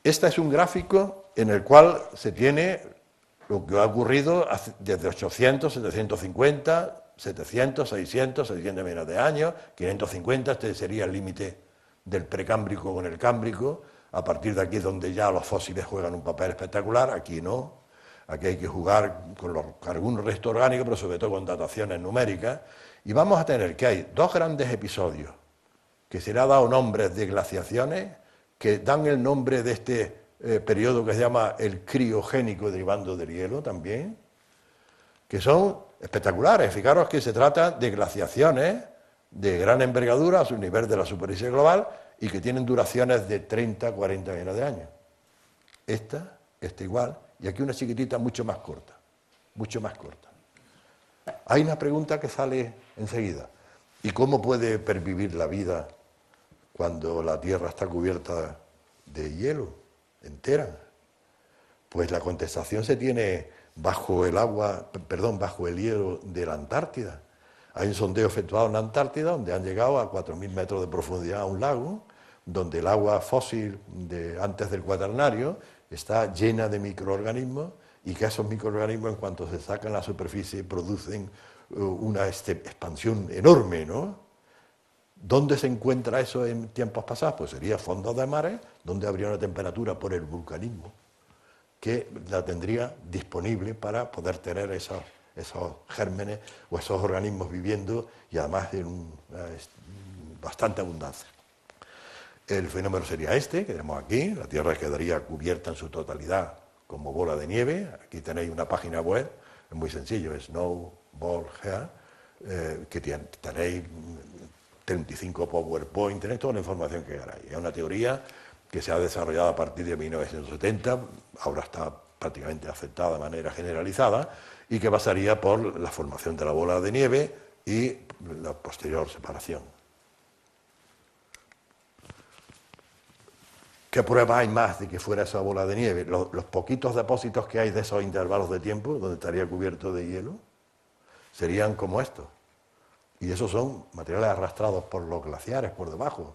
Este es un gráfico en el cual se tiene lo que ha ocurrido desde 800, 750, 700, 600, 600 millones de años, 550, este sería el límite del precámbrico con el cámbrico. A partir de aquí es donde ya los fósiles juegan un papel espectacular, aquí no. Aquí hay que jugar con algunos restos orgánicos, pero sobre todo con dataciones numéricas. Y vamos a tener que hay dos grandes episodios que se le ha dado nombres de glaciaciones que dan el nombre de este periodo que se llama el criogénico, derivando del hielo también, que son espectaculares. Fijaros que se trata de glaciaciones de gran envergadura a su nivel de la superficie global y que tienen duraciones de 30, 40 millones de años. Esta igual, y aquí una chiquitita mucho más corta, mucho más corta. Hay una pregunta que sale enseguida. ¿Y cómo puede pervivir la vida cuando la Tierra está cubierta de hielo entera? Pues la contestación se tiene bajo el agua, perdón, bajo el hielo de la Antártida. Hay un sondeo efectuado en la Antártida donde han llegado a 4.000 metros de profundidad a un lago, donde el agua fósil de antes del Cuaternario está llena de microorganismos y que esos microorganismos, en cuanto se sacan a la superficie, producen una expansión enorme, ¿no? ¿Dónde se encuentra eso en tiempos pasados? Pues sería fondos de mares, donde habría una temperatura por el vulcanismo, que la tendría disponible para poder tener esos gérmenes o esos organismos viviendo y además en bastante abundancia. El fenómeno sería este, que tenemos aquí, la Tierra quedaría cubierta en su totalidad como bola de nieve. Aquí tenéis una página web, es muy sencillo, es Snowball Here, que tenéis 35 PowerPoint, tenéis toda la información que queráis. Es una teoría que se ha desarrollado a partir de 1970, ahora está prácticamente aceptada de manera generalizada, y que pasaría por la formación de la bola de nieve y la posterior separación. ¿Qué prueba hay más de que fuera esa bola de nieve? Los poquitos depósitos que hay de esos intervalos de tiempo, donde estaría cubierto de hielo, serían como estos. Y esos son materiales arrastrados por los glaciares por debajo.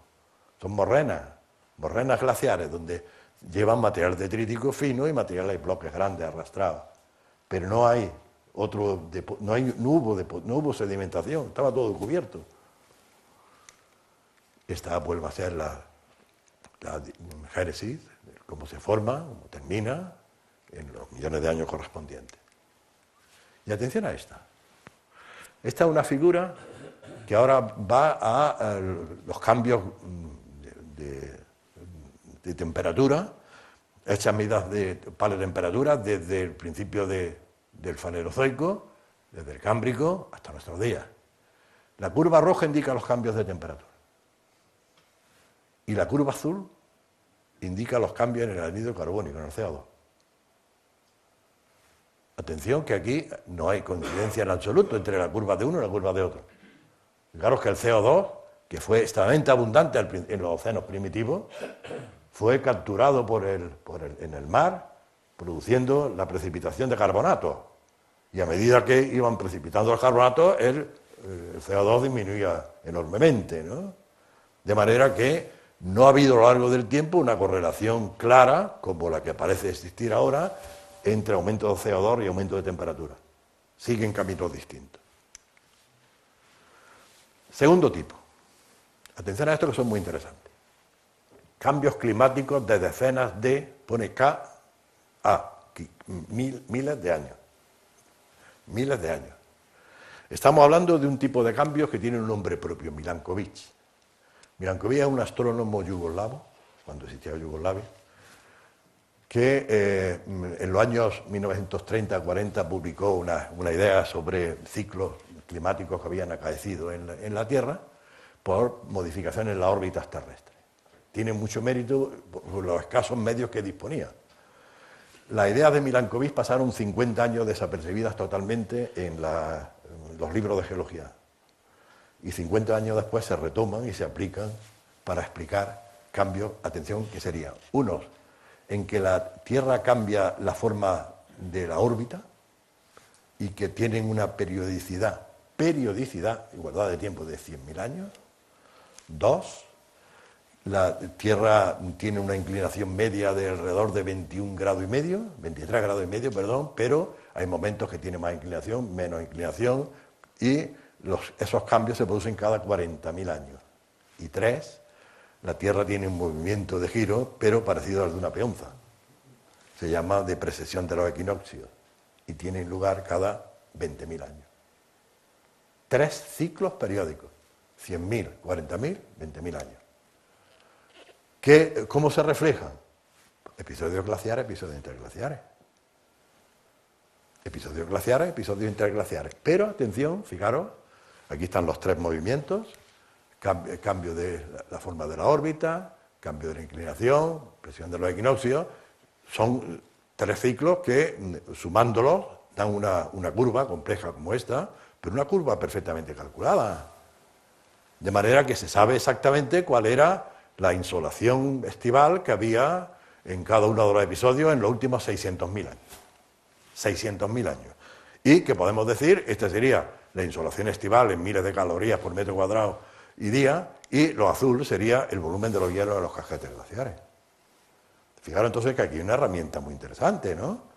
Son morrenas glaciares, donde llevan material detrítico fino y materiales y bloques grandes arrastrados. Pero no hay no hubo sedimentación, estaba todo cubierto. Esta vuelve a ser la génesis, cómo se forma, cómo termina, en los millones de años correspondientes. Y atención a esta. Esta es una figura que ahora va a los cambios de temperatura, hechas medidas de paleotemperatura desde el principio del Fanerozoico, desde el Cámbrico hasta nuestros días. La curva roja indica los cambios de temperatura. Y la curva azul indica los cambios en el anhídrido carbónico, en el CO2. Atención que aquí no hay coincidencia en absoluto entre la curva de uno y la curva de otro. Fijaros que el CO2, que fue extremadamente abundante en los océanos primitivos, fue capturado en el mar, produciendo la precipitación de carbonatos. Y a medida que iban precipitando los carbonatos, el CO2 disminuía enormemente, ¿no? De manera que no ha habido a lo largo del tiempo una correlación clara, como la que parece existir ahora, entre aumento de CO2 y aumento de temperatura. Siguen caminos distintos. Segundo tipo. Atención a esto que son muy interesantes. Cambios climáticos de decenas de, pone K, A, miles de años. Miles de años. Estamos hablando de un tipo de cambios que tiene un nombre propio, Milankovitch. Milankovitch es un astrónomo yugoslavo, cuando existía Yugoslavia, que en los años 1930-40 publicó una idea sobre ciclos climáticos que habían acaecido en la Tierra por modificaciones en las órbitas terrestres. Tiene mucho mérito por los escasos medios que disponía. Las ideas de Milankovitch pasaron 50 años desapercibidas totalmente en los libros de geología. Y 50 años después se retoman y se aplican para explicar cambios, atención, que serían unos en que la Tierra cambia la forma de la órbita y que tienen una periodicidad, igualdad de tiempo de 100.000 años. Dos, la Tierra tiene una inclinación media de alrededor de 23 grados y medio, pero hay momentos que tiene más inclinación, menos inclinación, y esos cambios se producen cada 40.000 años. Y tres, la Tierra tiene un movimiento de giro, pero parecido al de una peonza. Se llama de precesión de los equinoccios y tiene lugar cada 20.000 años. 3 ciclos periódicos, 100.000, 40.000, 20.000 años. ¿Cómo se reflejan? Episodios glaciares, episodios interglaciares. Episodios glaciares, episodios interglaciares. Pero, atención, fijaros, aquí están los 3 movimientos, cambio de la forma de la órbita, cambio de la inclinación, presión de los equinoccios. Son 3 ciclos que, sumándolos, dan una curva compleja como esta, pero una curva perfectamente calculada. De manera que se sabe exactamente cuál era la insolación estival que había en cada uno de los episodios en los últimos 600.000 años. 600.000 años. Y que podemos decir, esta sería la insolación estival en miles de calorías por metro cuadrado y día, y lo azul sería el volumen de los hielos de los casquetes glaciares. Fijaros entonces que aquí hay una herramienta muy interesante, ¿no?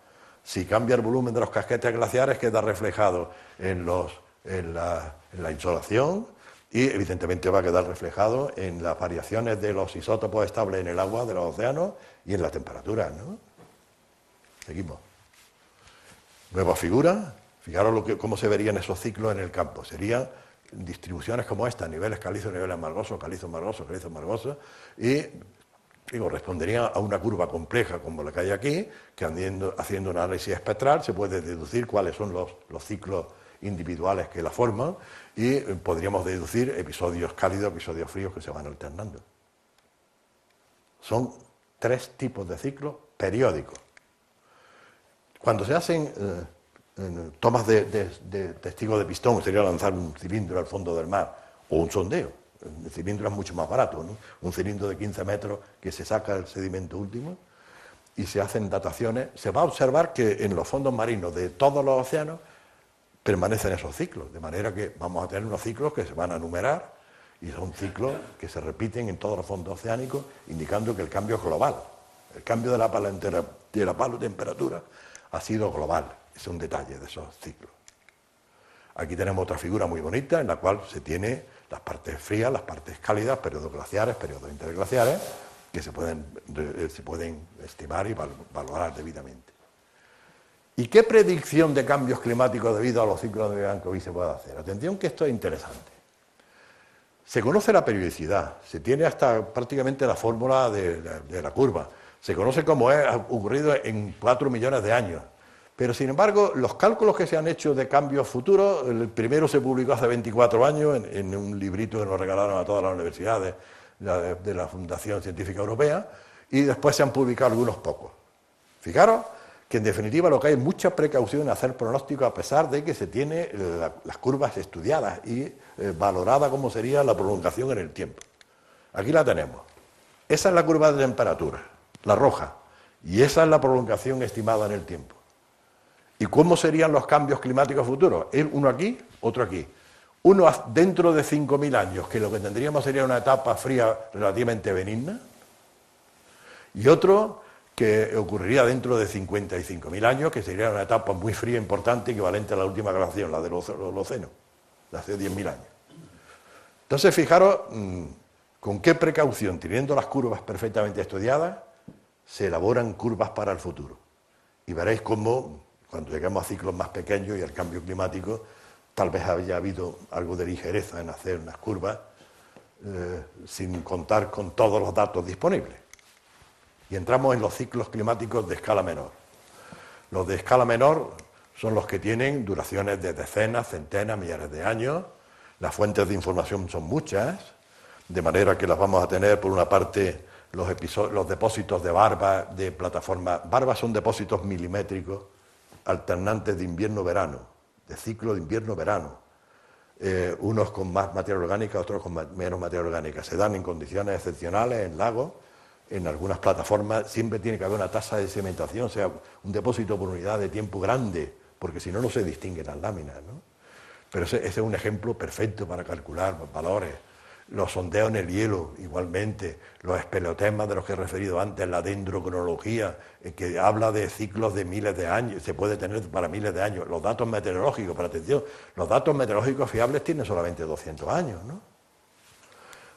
Si cambia el volumen de los casquetes glaciares, queda reflejado en la insolación y evidentemente va a quedar reflejado en las variaciones de los isótopos estables en el agua de los océanos y en la temperatura, ¿no? Seguimos. Nueva figura. Fijaros cómo se verían esos ciclos en el campo. Serían distribuciones como esta, niveles calizos, niveles margosos, calizos margosos, calizos margosos, y corresponderían a una curva compleja como la que hay aquí, que haciendo un análisis espectral se puede deducir cuáles son los ciclos individuales que la forman y podríamos deducir episodios cálidos, episodios fríos que se van alternando. Son 3 tipos de ciclos periódicos. Cuando se hacen tomas de testigo de pistón, sería lanzar un cilindro al fondo del mar, o un sondeo. El cilindro es mucho más barato, ¿no? Un cilindro de 15 metros que se saca el sedimento último y se hacen dataciones. Se va a observar que en los fondos marinos de todos los océanos permanecen esos ciclos, de manera que vamos a tener unos ciclos que se van a numerar y son ciclos que se repiten en todos los fondos oceánicos, indicando que el cambio es global. El cambio de la palotemperatura ha sido global. Es un detalle de esos ciclos. Aquí tenemos otra figura muy bonita en la cual se tiene las partes frías, las partes cálidas, periodos glaciares, periodos interglaciares, que se pueden estimar y valorar debidamente. ¿Y qué predicción de cambios climáticos debido a los ciclos de Milankovitch se puede hacer? Atención que esto es interesante. Se conoce la periodicidad, se tiene hasta prácticamente la fórmula de la curva, se conoce cómo ha ocurrido en 4 millones de años. Pero, sin embargo, los cálculos que se han hecho de cambios futuros, el primero se publicó hace 24 años en un librito que nos regalaron a todas las universidades de la Fundación Científica Europea, y después se han publicado algunos pocos. Fijaros que, en definitiva, lo que hay es mucha precaución en hacer pronósticos, a pesar de que se tiene las curvas estudiadas y valorada cómo sería la prolongación en el tiempo. Aquí la tenemos. Esa es la curva de temperatura, la roja, y esa es la prolongación estimada en el tiempo. ¿Y cómo serían los cambios climáticos futuros? Uno aquí, otro aquí. Uno dentro de 5.000 años, que lo que tendríamos sería una etapa fría relativamente benigna, y otro que ocurriría dentro de 55.000 años, que sería una etapa muy fría, importante, equivalente a la última glaciación, la del Holoceno, de hace 10.000 años. Entonces, fijaros con qué precaución, teniendo las curvas perfectamente estudiadas, se elaboran curvas para el futuro. Y veréis cómo, cuando lleguemos a ciclos más pequeños y al cambio climático, tal vez haya habido algo de ligereza en hacer unas curvas sin contar con todos los datos disponibles. Y entramos en los ciclos climáticos de escala menor. Los de escala menor son los que tienen duraciones de decenas, centenas, millares de años. Las fuentes de información son muchas, de manera que las vamos a tener, por una parte, los depósitos de barba, de plataforma. Barbas son depósitos milimétricos alternantes de invierno-verano, de ciclo de invierno-verano. Unos con más materia orgánica, otros con menos materia orgánica. Se dan en condiciones excepcionales, en lagos, en algunas plataformas. Siempre tiene que haber una tasa de sedimentación, o sea, un depósito por unidad de tiempo grande, porque si no, no se distinguen las láminas, ¿no? Pero ese es un ejemplo perfecto para calcular valores. Los sondeos en el hielo, igualmente, los espeleotemas de los que he referido antes, la dendrocronología, que habla de ciclos de miles de años, se puede tener para miles de años. Los datos meteorológicos, pero atención, los datos meteorológicos fiables tienen solamente 200 años, ¿no?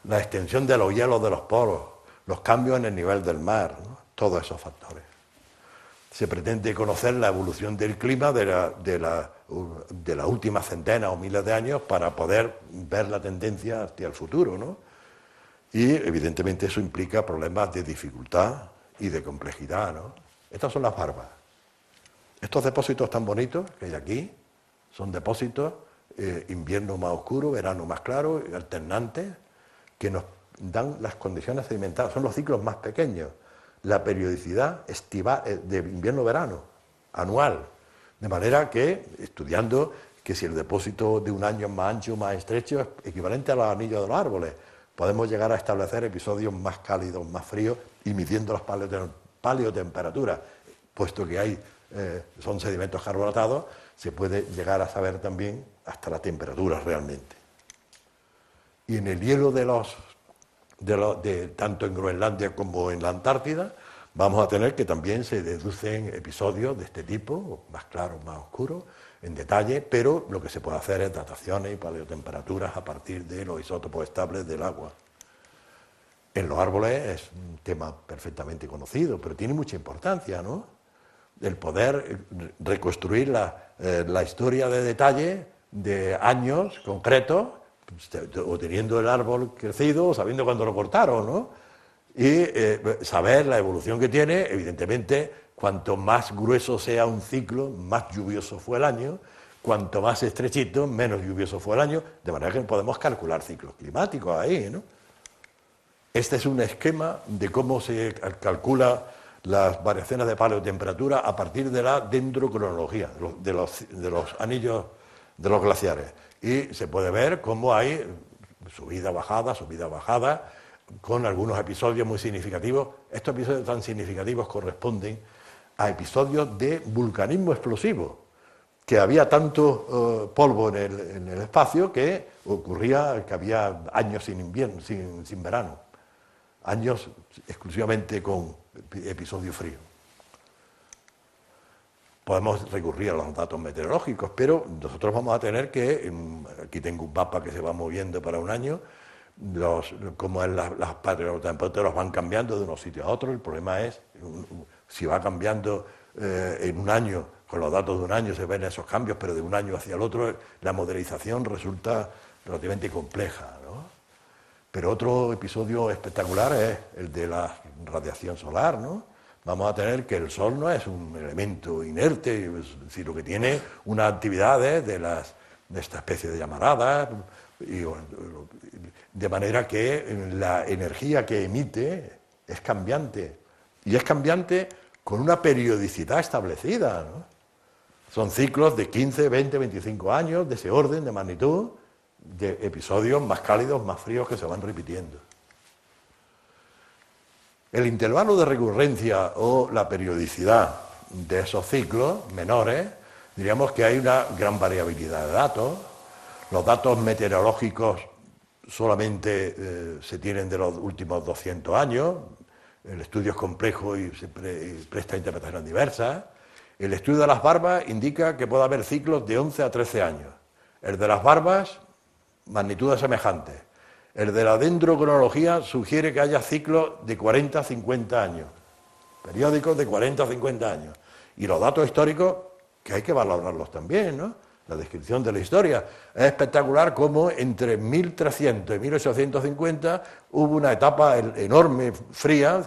La extensión de los hielos de los polos, los cambios en el nivel del mar, ¿no? Todos esos factores. Se pretende conocer la evolución del clima de las últimas centenas o miles de años para poder ver la tendencia hacia el futuro, ¿no? Y evidentemente eso implica problemas de dificultad y de complejidad, ¿no? Estas son las barbas. Estos depósitos tan bonitos que hay aquí son depósitos invierno más oscuro, verano más claro, alternantes, que nos dan las condiciones sedimentadas. Son los ciclos más pequeños. La periodicidad estival de invierno-verano, anual. De manera que, estudiando que si el depósito de un año es más ancho o más estrecho es equivalente a los anillos de los árboles. Podemos llegar a establecer episodios más cálidos, más fríos, y midiendo las paleotemperaturas, puesto que son sedimentos carbonatados, se puede llegar a saber también hasta la temperatura realmente. Y en el hielo tanto en Groenlandia como en la Antártida, vamos a tener que también se deducen episodios de este tipo, más claros, más oscuros, en detalle, pero lo que se puede hacer es dataciones y paleotemperaturas a partir de los isótopos estables del agua. En los árboles es un tema perfectamente conocido, pero tiene mucha importancia, ¿no? El poder reconstruir la historia de detalle de años concretos, o teniendo el árbol crecido, o sabiendo cuándo lo cortaron, ¿no? Y saber la evolución que tiene. Evidentemente, cuanto más grueso sea un ciclo, más lluvioso fue el año, cuanto más estrechito, menos lluvioso fue el año, de manera que podemos calcular ciclos climáticos ahí, ¿no? Este es un esquema de cómo se calcula las variaciones de paleotemperatura a partir de la dendrocronología, de los anillos de los glaciares. Y se puede ver cómo hay subida, bajada, con algunos episodios muy significativos. Estos episodios tan significativos corresponden a episodios de vulcanismo explosivo, que había tanto polvo en el espacio que ocurría que había años sin invierno, sin verano, años exclusivamente con episodio frío. Podemos recurrir a los datos meteorológicos, pero nosotros vamos a tener que, aquí tengo un mapa que se va moviendo para un año, como las paleotemperaturas van cambiando de unos sitios a otros. El problema es, si va cambiando en un año, con los datos de un año se ven esos cambios, pero de un año hacia el otro la modelización resulta relativamente compleja, ¿no? Pero otro episodio espectacular es el de la radiación solar, ¿no? Vamos a tener que el Sol no es un elemento inerte, sino que tiene unas actividades de esta especie de llamaradas, de manera que la energía que emite es cambiante, y es cambiante con una periodicidad establecida, ¿no? Son ciclos de 15, 20, 25 años, de ese orden de magnitud, de episodios más cálidos, más fríos que se van repitiendo. El intervalo de recurrencia o la periodicidad de esos ciclos menores, diríamos que hay una gran variabilidad de datos. Los datos meteorológicos solamente se tienen de los últimos 200 años, el estudio es complejo y se presta interpretaciones diversas. El estudio de las barbas indica que puede haber ciclos de 11 a 13 años. El de las barbas, magnitudes semejantes. El de la dendrocronología sugiere que haya ciclos de 40 a 50 años, periódicos de 40 a 50 años. Y los datos históricos, que hay que valorarlos también, ¿no? La descripción de la historia. Es espectacular cómo entre 1300 y 1850 hubo una etapa enorme, fría,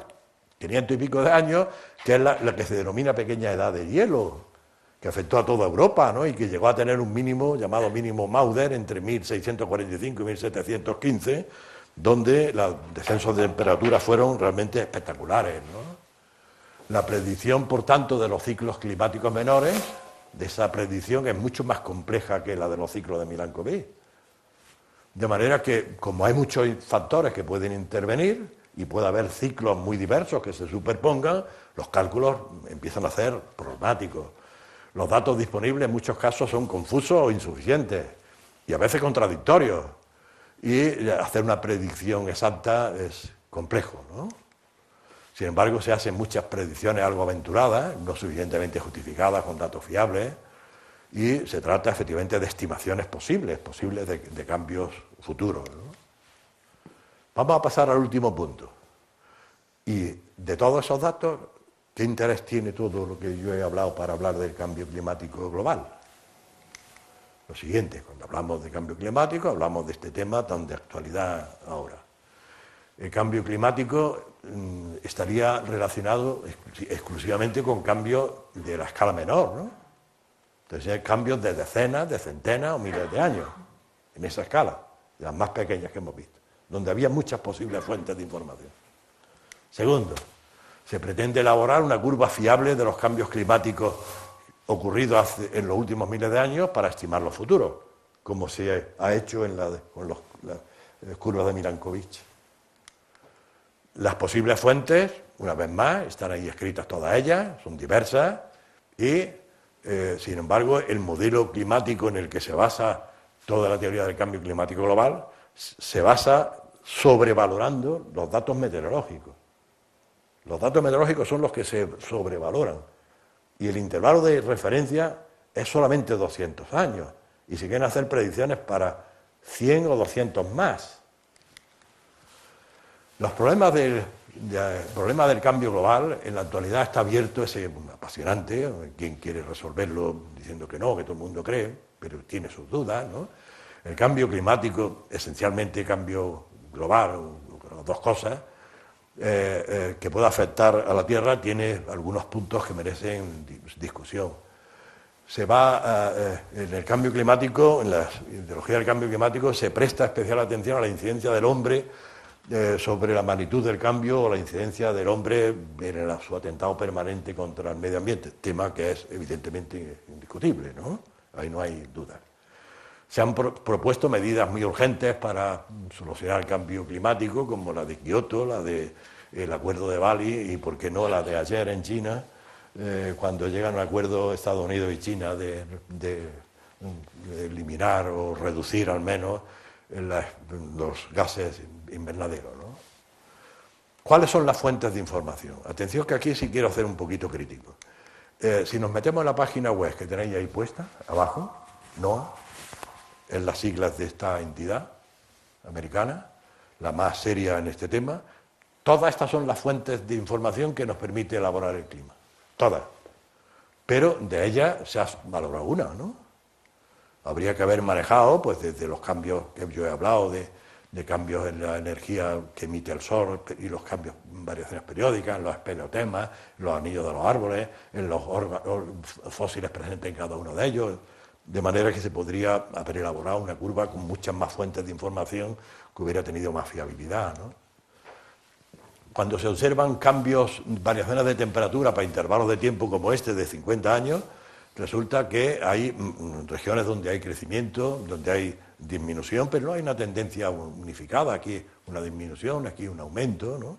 500 y pico de años, que es la que se denomina pequeña edad de hielo, que afectó a toda Europa, ¿no? Y que llegó a tener un mínimo llamado mínimo Maunder entre 1645 y 1715, donde los descensos de temperatura fueron realmente espectaculares, ¿no? La predicción, por tanto, de los ciclos climáticos menores, de esa predicción es mucho más compleja que la de los ciclos de Milankovitch. De manera que, como hay muchos factores que pueden intervenir y puede haber ciclos muy diversos que se superpongan, los cálculos empiezan a ser problemáticos. Los datos disponibles en muchos casos son confusos o insuficientes y a veces contradictorios. Y hacer una predicción exacta es complejo, ¿no? Sin embargo, se hacen muchas predicciones algo aventuradas, no suficientemente justificadas con datos fiables, y se trata efectivamente de estimaciones posibles de cambios futuros, ¿no? Vamos a pasar al último punto. Y de todos esos datos, ¿qué interés tiene todo lo que yo he hablado para hablar del cambio climático global? Lo siguiente, cuando hablamos de cambio climático, hablamos de este tema tan de actualidad ahora. El cambio climático estaría relacionado exclusivamente con cambios de la escala menor, ¿no? Entonces hay cambios de decenas, de centenas o miles de años en esa escala, de las más pequeñas que hemos visto, donde había muchas posibles fuentes de información. Segundo, se pretende elaborar una curva fiable de los cambios climáticos ocurrido en los últimos miles de años para estimar los futuros, como se ha hecho con las curvas de Milankovitch. Las posibles fuentes, una vez más, están ahí escritas todas ellas, son diversas, y, sin embargo, el modelo climático en el que se basa toda la teoría del cambio climático global se basa sobrevalorando los datos meteorológicos. Los datos meteorológicos son los que se sobrevaloran, y el intervalo de referencia es solamente 200 años, y se quieren hacer predicciones para 100 o 200 más. Los problemas del cambio global en la actualidad está abierto, es apasionante, quien quiere resolverlo diciendo que no, que todo el mundo cree, pero tiene sus dudas, ¿no? El cambio climático, esencialmente cambio global, dos cosas, que pueda afectar a la Tierra, tiene algunos puntos que merecen discusión. En el cambio climático, en la ideología del cambio climático, se presta especial atención a la incidencia del hombre sobre la magnitud del cambio o la incidencia del hombre en su atentado permanente contra el medio ambiente, tema que es evidentemente indiscutible, ¿no? Ahí no hay duda. Se han propuesto medidas muy urgentes para solucionar el cambio climático, como la de Kioto, la del Acuerdo de Bali y, por qué no, la de ayer en China, cuando llegan a un acuerdo Estados Unidos y China de eliminar o reducir al menos los gases invernaderos, ¿no? ¿Cuáles son las fuentes de información? Atención, que aquí sí quiero hacer un poquito crítico. Si nos metemos en la página web que tenéis ahí puesta, abajo, NOAA, es las siglas de esta entidad americana, la más seria en este tema, todas estas son las fuentes de información que nos permite elaborar el clima, todas. Pero de ellas se ha valorado una, ¿no? Habría que haber manejado, pues desde los cambios que yo he hablado, de cambios en la energía que emite el sol y los cambios en variaciones periódicas, en los espeleotemas, en los anillos de los árboles, en los fósiles presentes en cada uno de ellos, de manera que se podría haber elaborado una curva con muchas más fuentes de información que hubiera tenido más fiabilidad, ¿no? Cuando se observan cambios, variaciones de temperatura para intervalos de tiempo como este de 50 años, resulta que hay regiones donde hay crecimiento, donde hay disminución, pero no hay una tendencia unificada. Aquí una disminución, aquí un aumento, ¿no?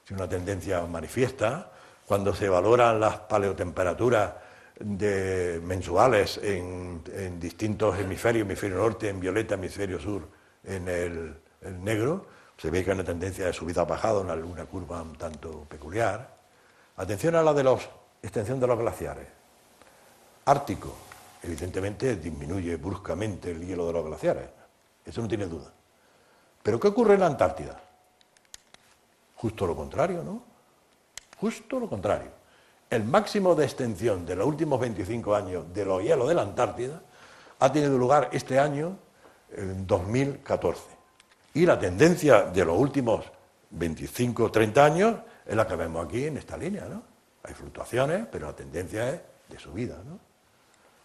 Es una tendencia manifiesta. Cuando se valoran las paleotemperaturas mensuales en distintos hemisferios, hemisferio norte en violeta, hemisferio sur en el negro, se ve que hay una tendencia de subida-bajada, una curva un tanto peculiar. Atención a la de extensión de los glaciares. Ártico, evidentemente disminuye bruscamente el hielo de los glaciares, eso no tiene duda. ¿Pero qué ocurre en la Antártida? Justo lo contrario, ¿no? Justo lo contrario. El máximo de extensión de los últimos 25 años de los hielos de la Antártida ha tenido lugar este año, en 2014. Y la tendencia de los últimos 25 o 30 años es la que vemos aquí en esta línea, ¿no? Hay fluctuaciones, pero la tendencia es de subida, ¿no?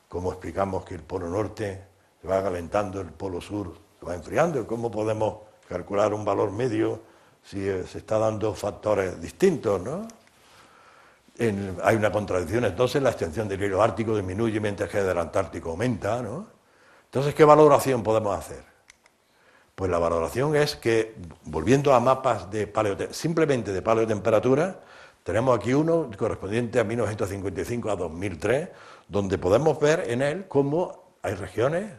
¿Cómo explicamos que el polo norte se va calentando, el polo sur se va enfriando? ¿Cómo podemos calcular un valor medio si se está dando factores distintos, ¿no? Hay una contradicción, entonces la extensión del hielo ártico disminuye mientras que del Antártico aumenta, ¿no? Entonces, ¿qué valoración podemos hacer? Pues la valoración es que, volviendo a mapas simplemente de paleotemperatura, tenemos aquí uno correspondiente a 1955 a 2003, donde podemos ver en él cómo hay regiones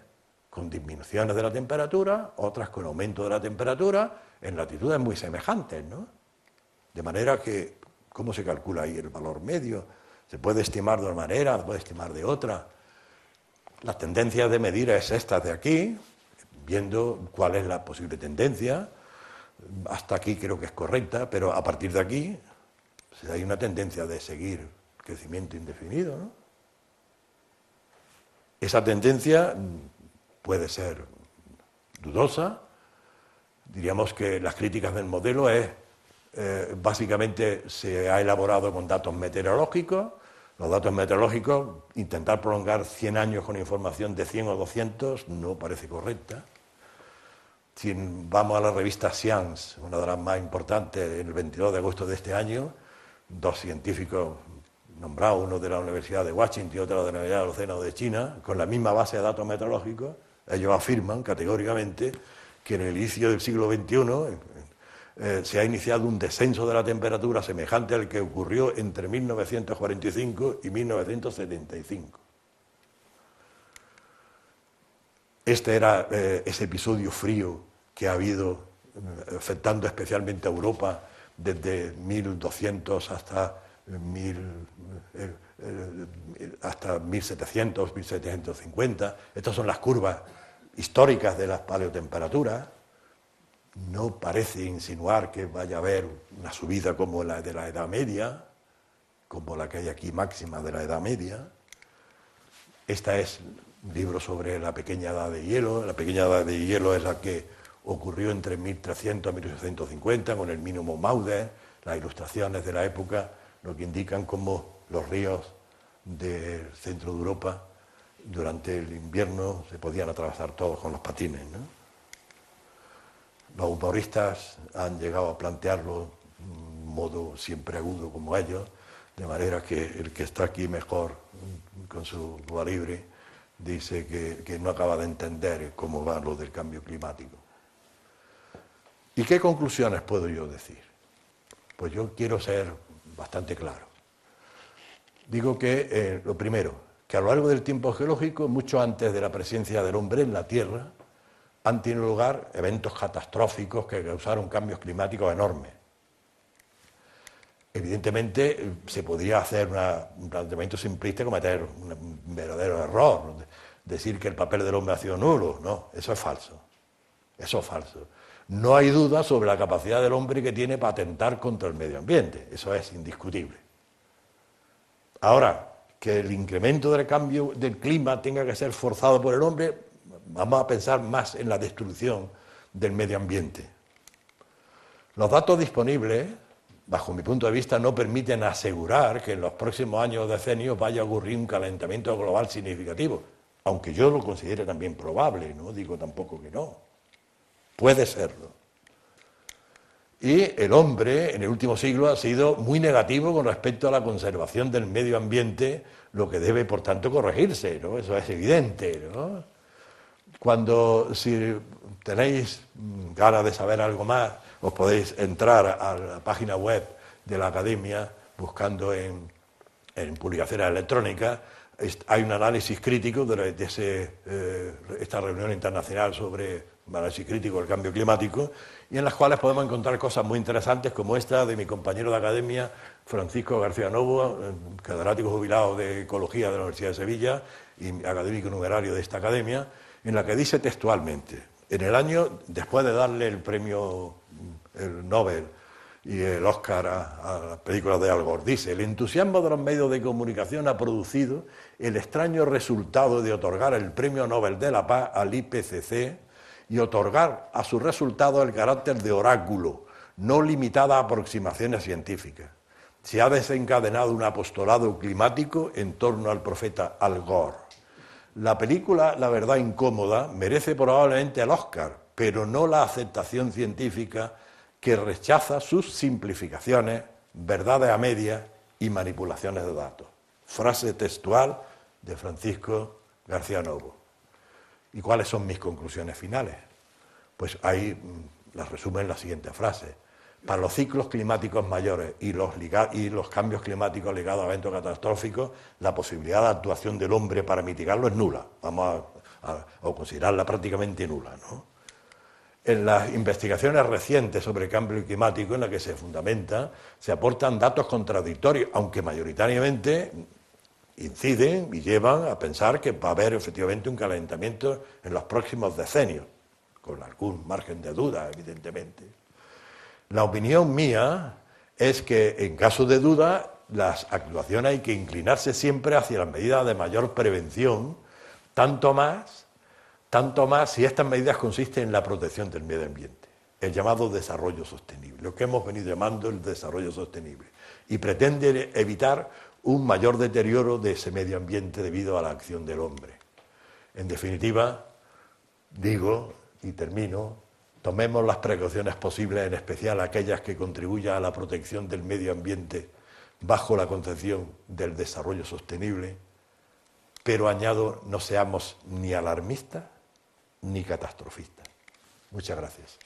con disminuciones de la temperatura, otras con aumento de la temperatura, en latitudes muy semejantes, ¿no? De manera que, ¿cómo se calcula ahí el valor medio? ¿Se puede estimar de una manera, se puede estimar de otra? Las tendencias de medir es esta de aquí, viendo cuál es la posible tendencia. Hasta aquí creo que es correcta, pero a partir de aquí hay una tendencia de seguir crecimiento indefinido, ¿no? Esa tendencia puede ser dudosa. Diríamos que las críticas del modelo básicamente se ha elaborado con datos meteorológicos. Los datos meteorológicos, intentar prolongar 100 años con información de 100 o 200 no parece correcta. Si vamos a la revista Science, una de las más importantes, el 22 de agosto de este año, dos científicos nombrado uno de la Universidad de Washington y otro de la Universidad del Océano de China, con la misma base de datos meteorológicos, ellos afirman categóricamente que en el inicio del siglo XXI se ha iniciado un descenso de la temperatura semejante al que ocurrió entre 1945 y 1975. Este era ese episodio frío que ha habido afectando especialmente a Europa desde 1200 hasta 1700, 1750. Estas son las curvas históricas de las paleotemperaturas. No parece insinuar que vaya a haber una subida como la de la Edad Media, como la que hay aquí máxima de la Edad Media. Esta es un libro sobre la pequeña edad de hielo. La pequeña edad de hielo es la que ocurrió entre 1300 y 1850 con el mínimo Maunder. Las ilustraciones de la época lo que indican cómo los ríos del centro de Europa durante el invierno se podían atravesar todos con los patines, ¿no? Los humoristas han llegado a plantearlo de un modo siempre agudo como ellos, de manera que el que está aquí mejor con su voz libre dice que no acaba de entender cómo va lo del cambio climático. ¿Y qué conclusiones puedo yo decir? Pues yo quiero ser bastante claro. Digo que, lo primero, que a lo largo del tiempo geológico, mucho antes de la presencia del hombre en la Tierra, han tenido lugar eventos catastróficos que causaron cambios climáticos enormes. Evidentemente, se podría hacer un planteamiento simplista y cometer un verdadero error, decir que el papel del hombre ha sido nulo. No, eso es falso. Eso es falso. No hay duda sobre la capacidad del hombre que tiene para atentar contra el medio ambiente. Eso es indiscutible. Ahora, que el incremento del cambio del clima tenga que ser forzado por el hombre, vamos a pensar más en la destrucción del medio ambiente. Los datos disponibles, bajo mi punto de vista, no permiten asegurar que en los próximos años o decenios vaya a ocurrir un calentamiento global significativo, aunque yo lo considere también probable, no digo tampoco que no. Puede serlo. Y el hombre en el último siglo ha sido muy negativo con respecto a la conservación del medio ambiente, lo que debe, por tanto, corregirse, ¿no? Eso es evidente, ¿no? Si tenéis ganas de saber algo más, os podéis entrar a la página web de la Academia, buscando en publicaciones electrónicas. Hay un análisis crítico de esta reunión internacional sobre análisis crítico del cambio climático, y en las cuales podemos encontrar cosas muy interesantes como esta de mi compañero de academia, Francisco García Novo, catedrático jubilado de Ecología de la Universidad de Sevilla y académico numerario de esta academia, en la que dice textualmente, en el año, después de darle el premio el Nobel y el Oscar a las películas de Al Gore, dice, el entusiasmo de los medios de comunicación ha producido el extraño resultado de otorgar el premio Nobel de la Paz al IPCC y otorgar a su resultado el carácter de oráculo, no limitada a aproximaciones científicas. Se ha desencadenado un apostolado climático en torno al profeta Al Gore. La película La verdad incómoda merece probablemente el Oscar, pero no la aceptación científica que rechaza sus simplificaciones, verdades a medias y manipulaciones de datos. Frase textual de Francisco García Novo. ¿Y cuáles son mis conclusiones finales? Pues ahí las resumo en la siguiente frase. Para los ciclos climáticos mayores y los cambios climáticos ligados a eventos catastróficos, la posibilidad de actuación del hombre para mitigarlo es nula. Vamos a considerarla prácticamente nula, ¿no? En las investigaciones recientes sobre el cambio climático en las que se fundamenta, se aportan datos contradictorios, aunque mayoritariamente inciden y llevan a pensar que va a haber efectivamente un calentamiento en los próximos decenios, con algún margen de duda, evidentemente. La opinión mía es que, en caso de duda, las actuaciones hay que inclinarse siempre hacia las medidas de mayor prevención, tanto más si estas medidas consisten en la protección del medio ambiente, el llamado desarrollo sostenible, lo que hemos venido llamando el desarrollo sostenible, y pretende evitar un mayor deterioro de ese medio ambiente debido a la acción del hombre. En definitiva, digo, y termino, tomemos las precauciones posibles, en especial aquellas que contribuyan a la protección del medio ambiente bajo la concepción del desarrollo sostenible, pero añado, no seamos ni alarmistas ni catastrofistas. Muchas gracias.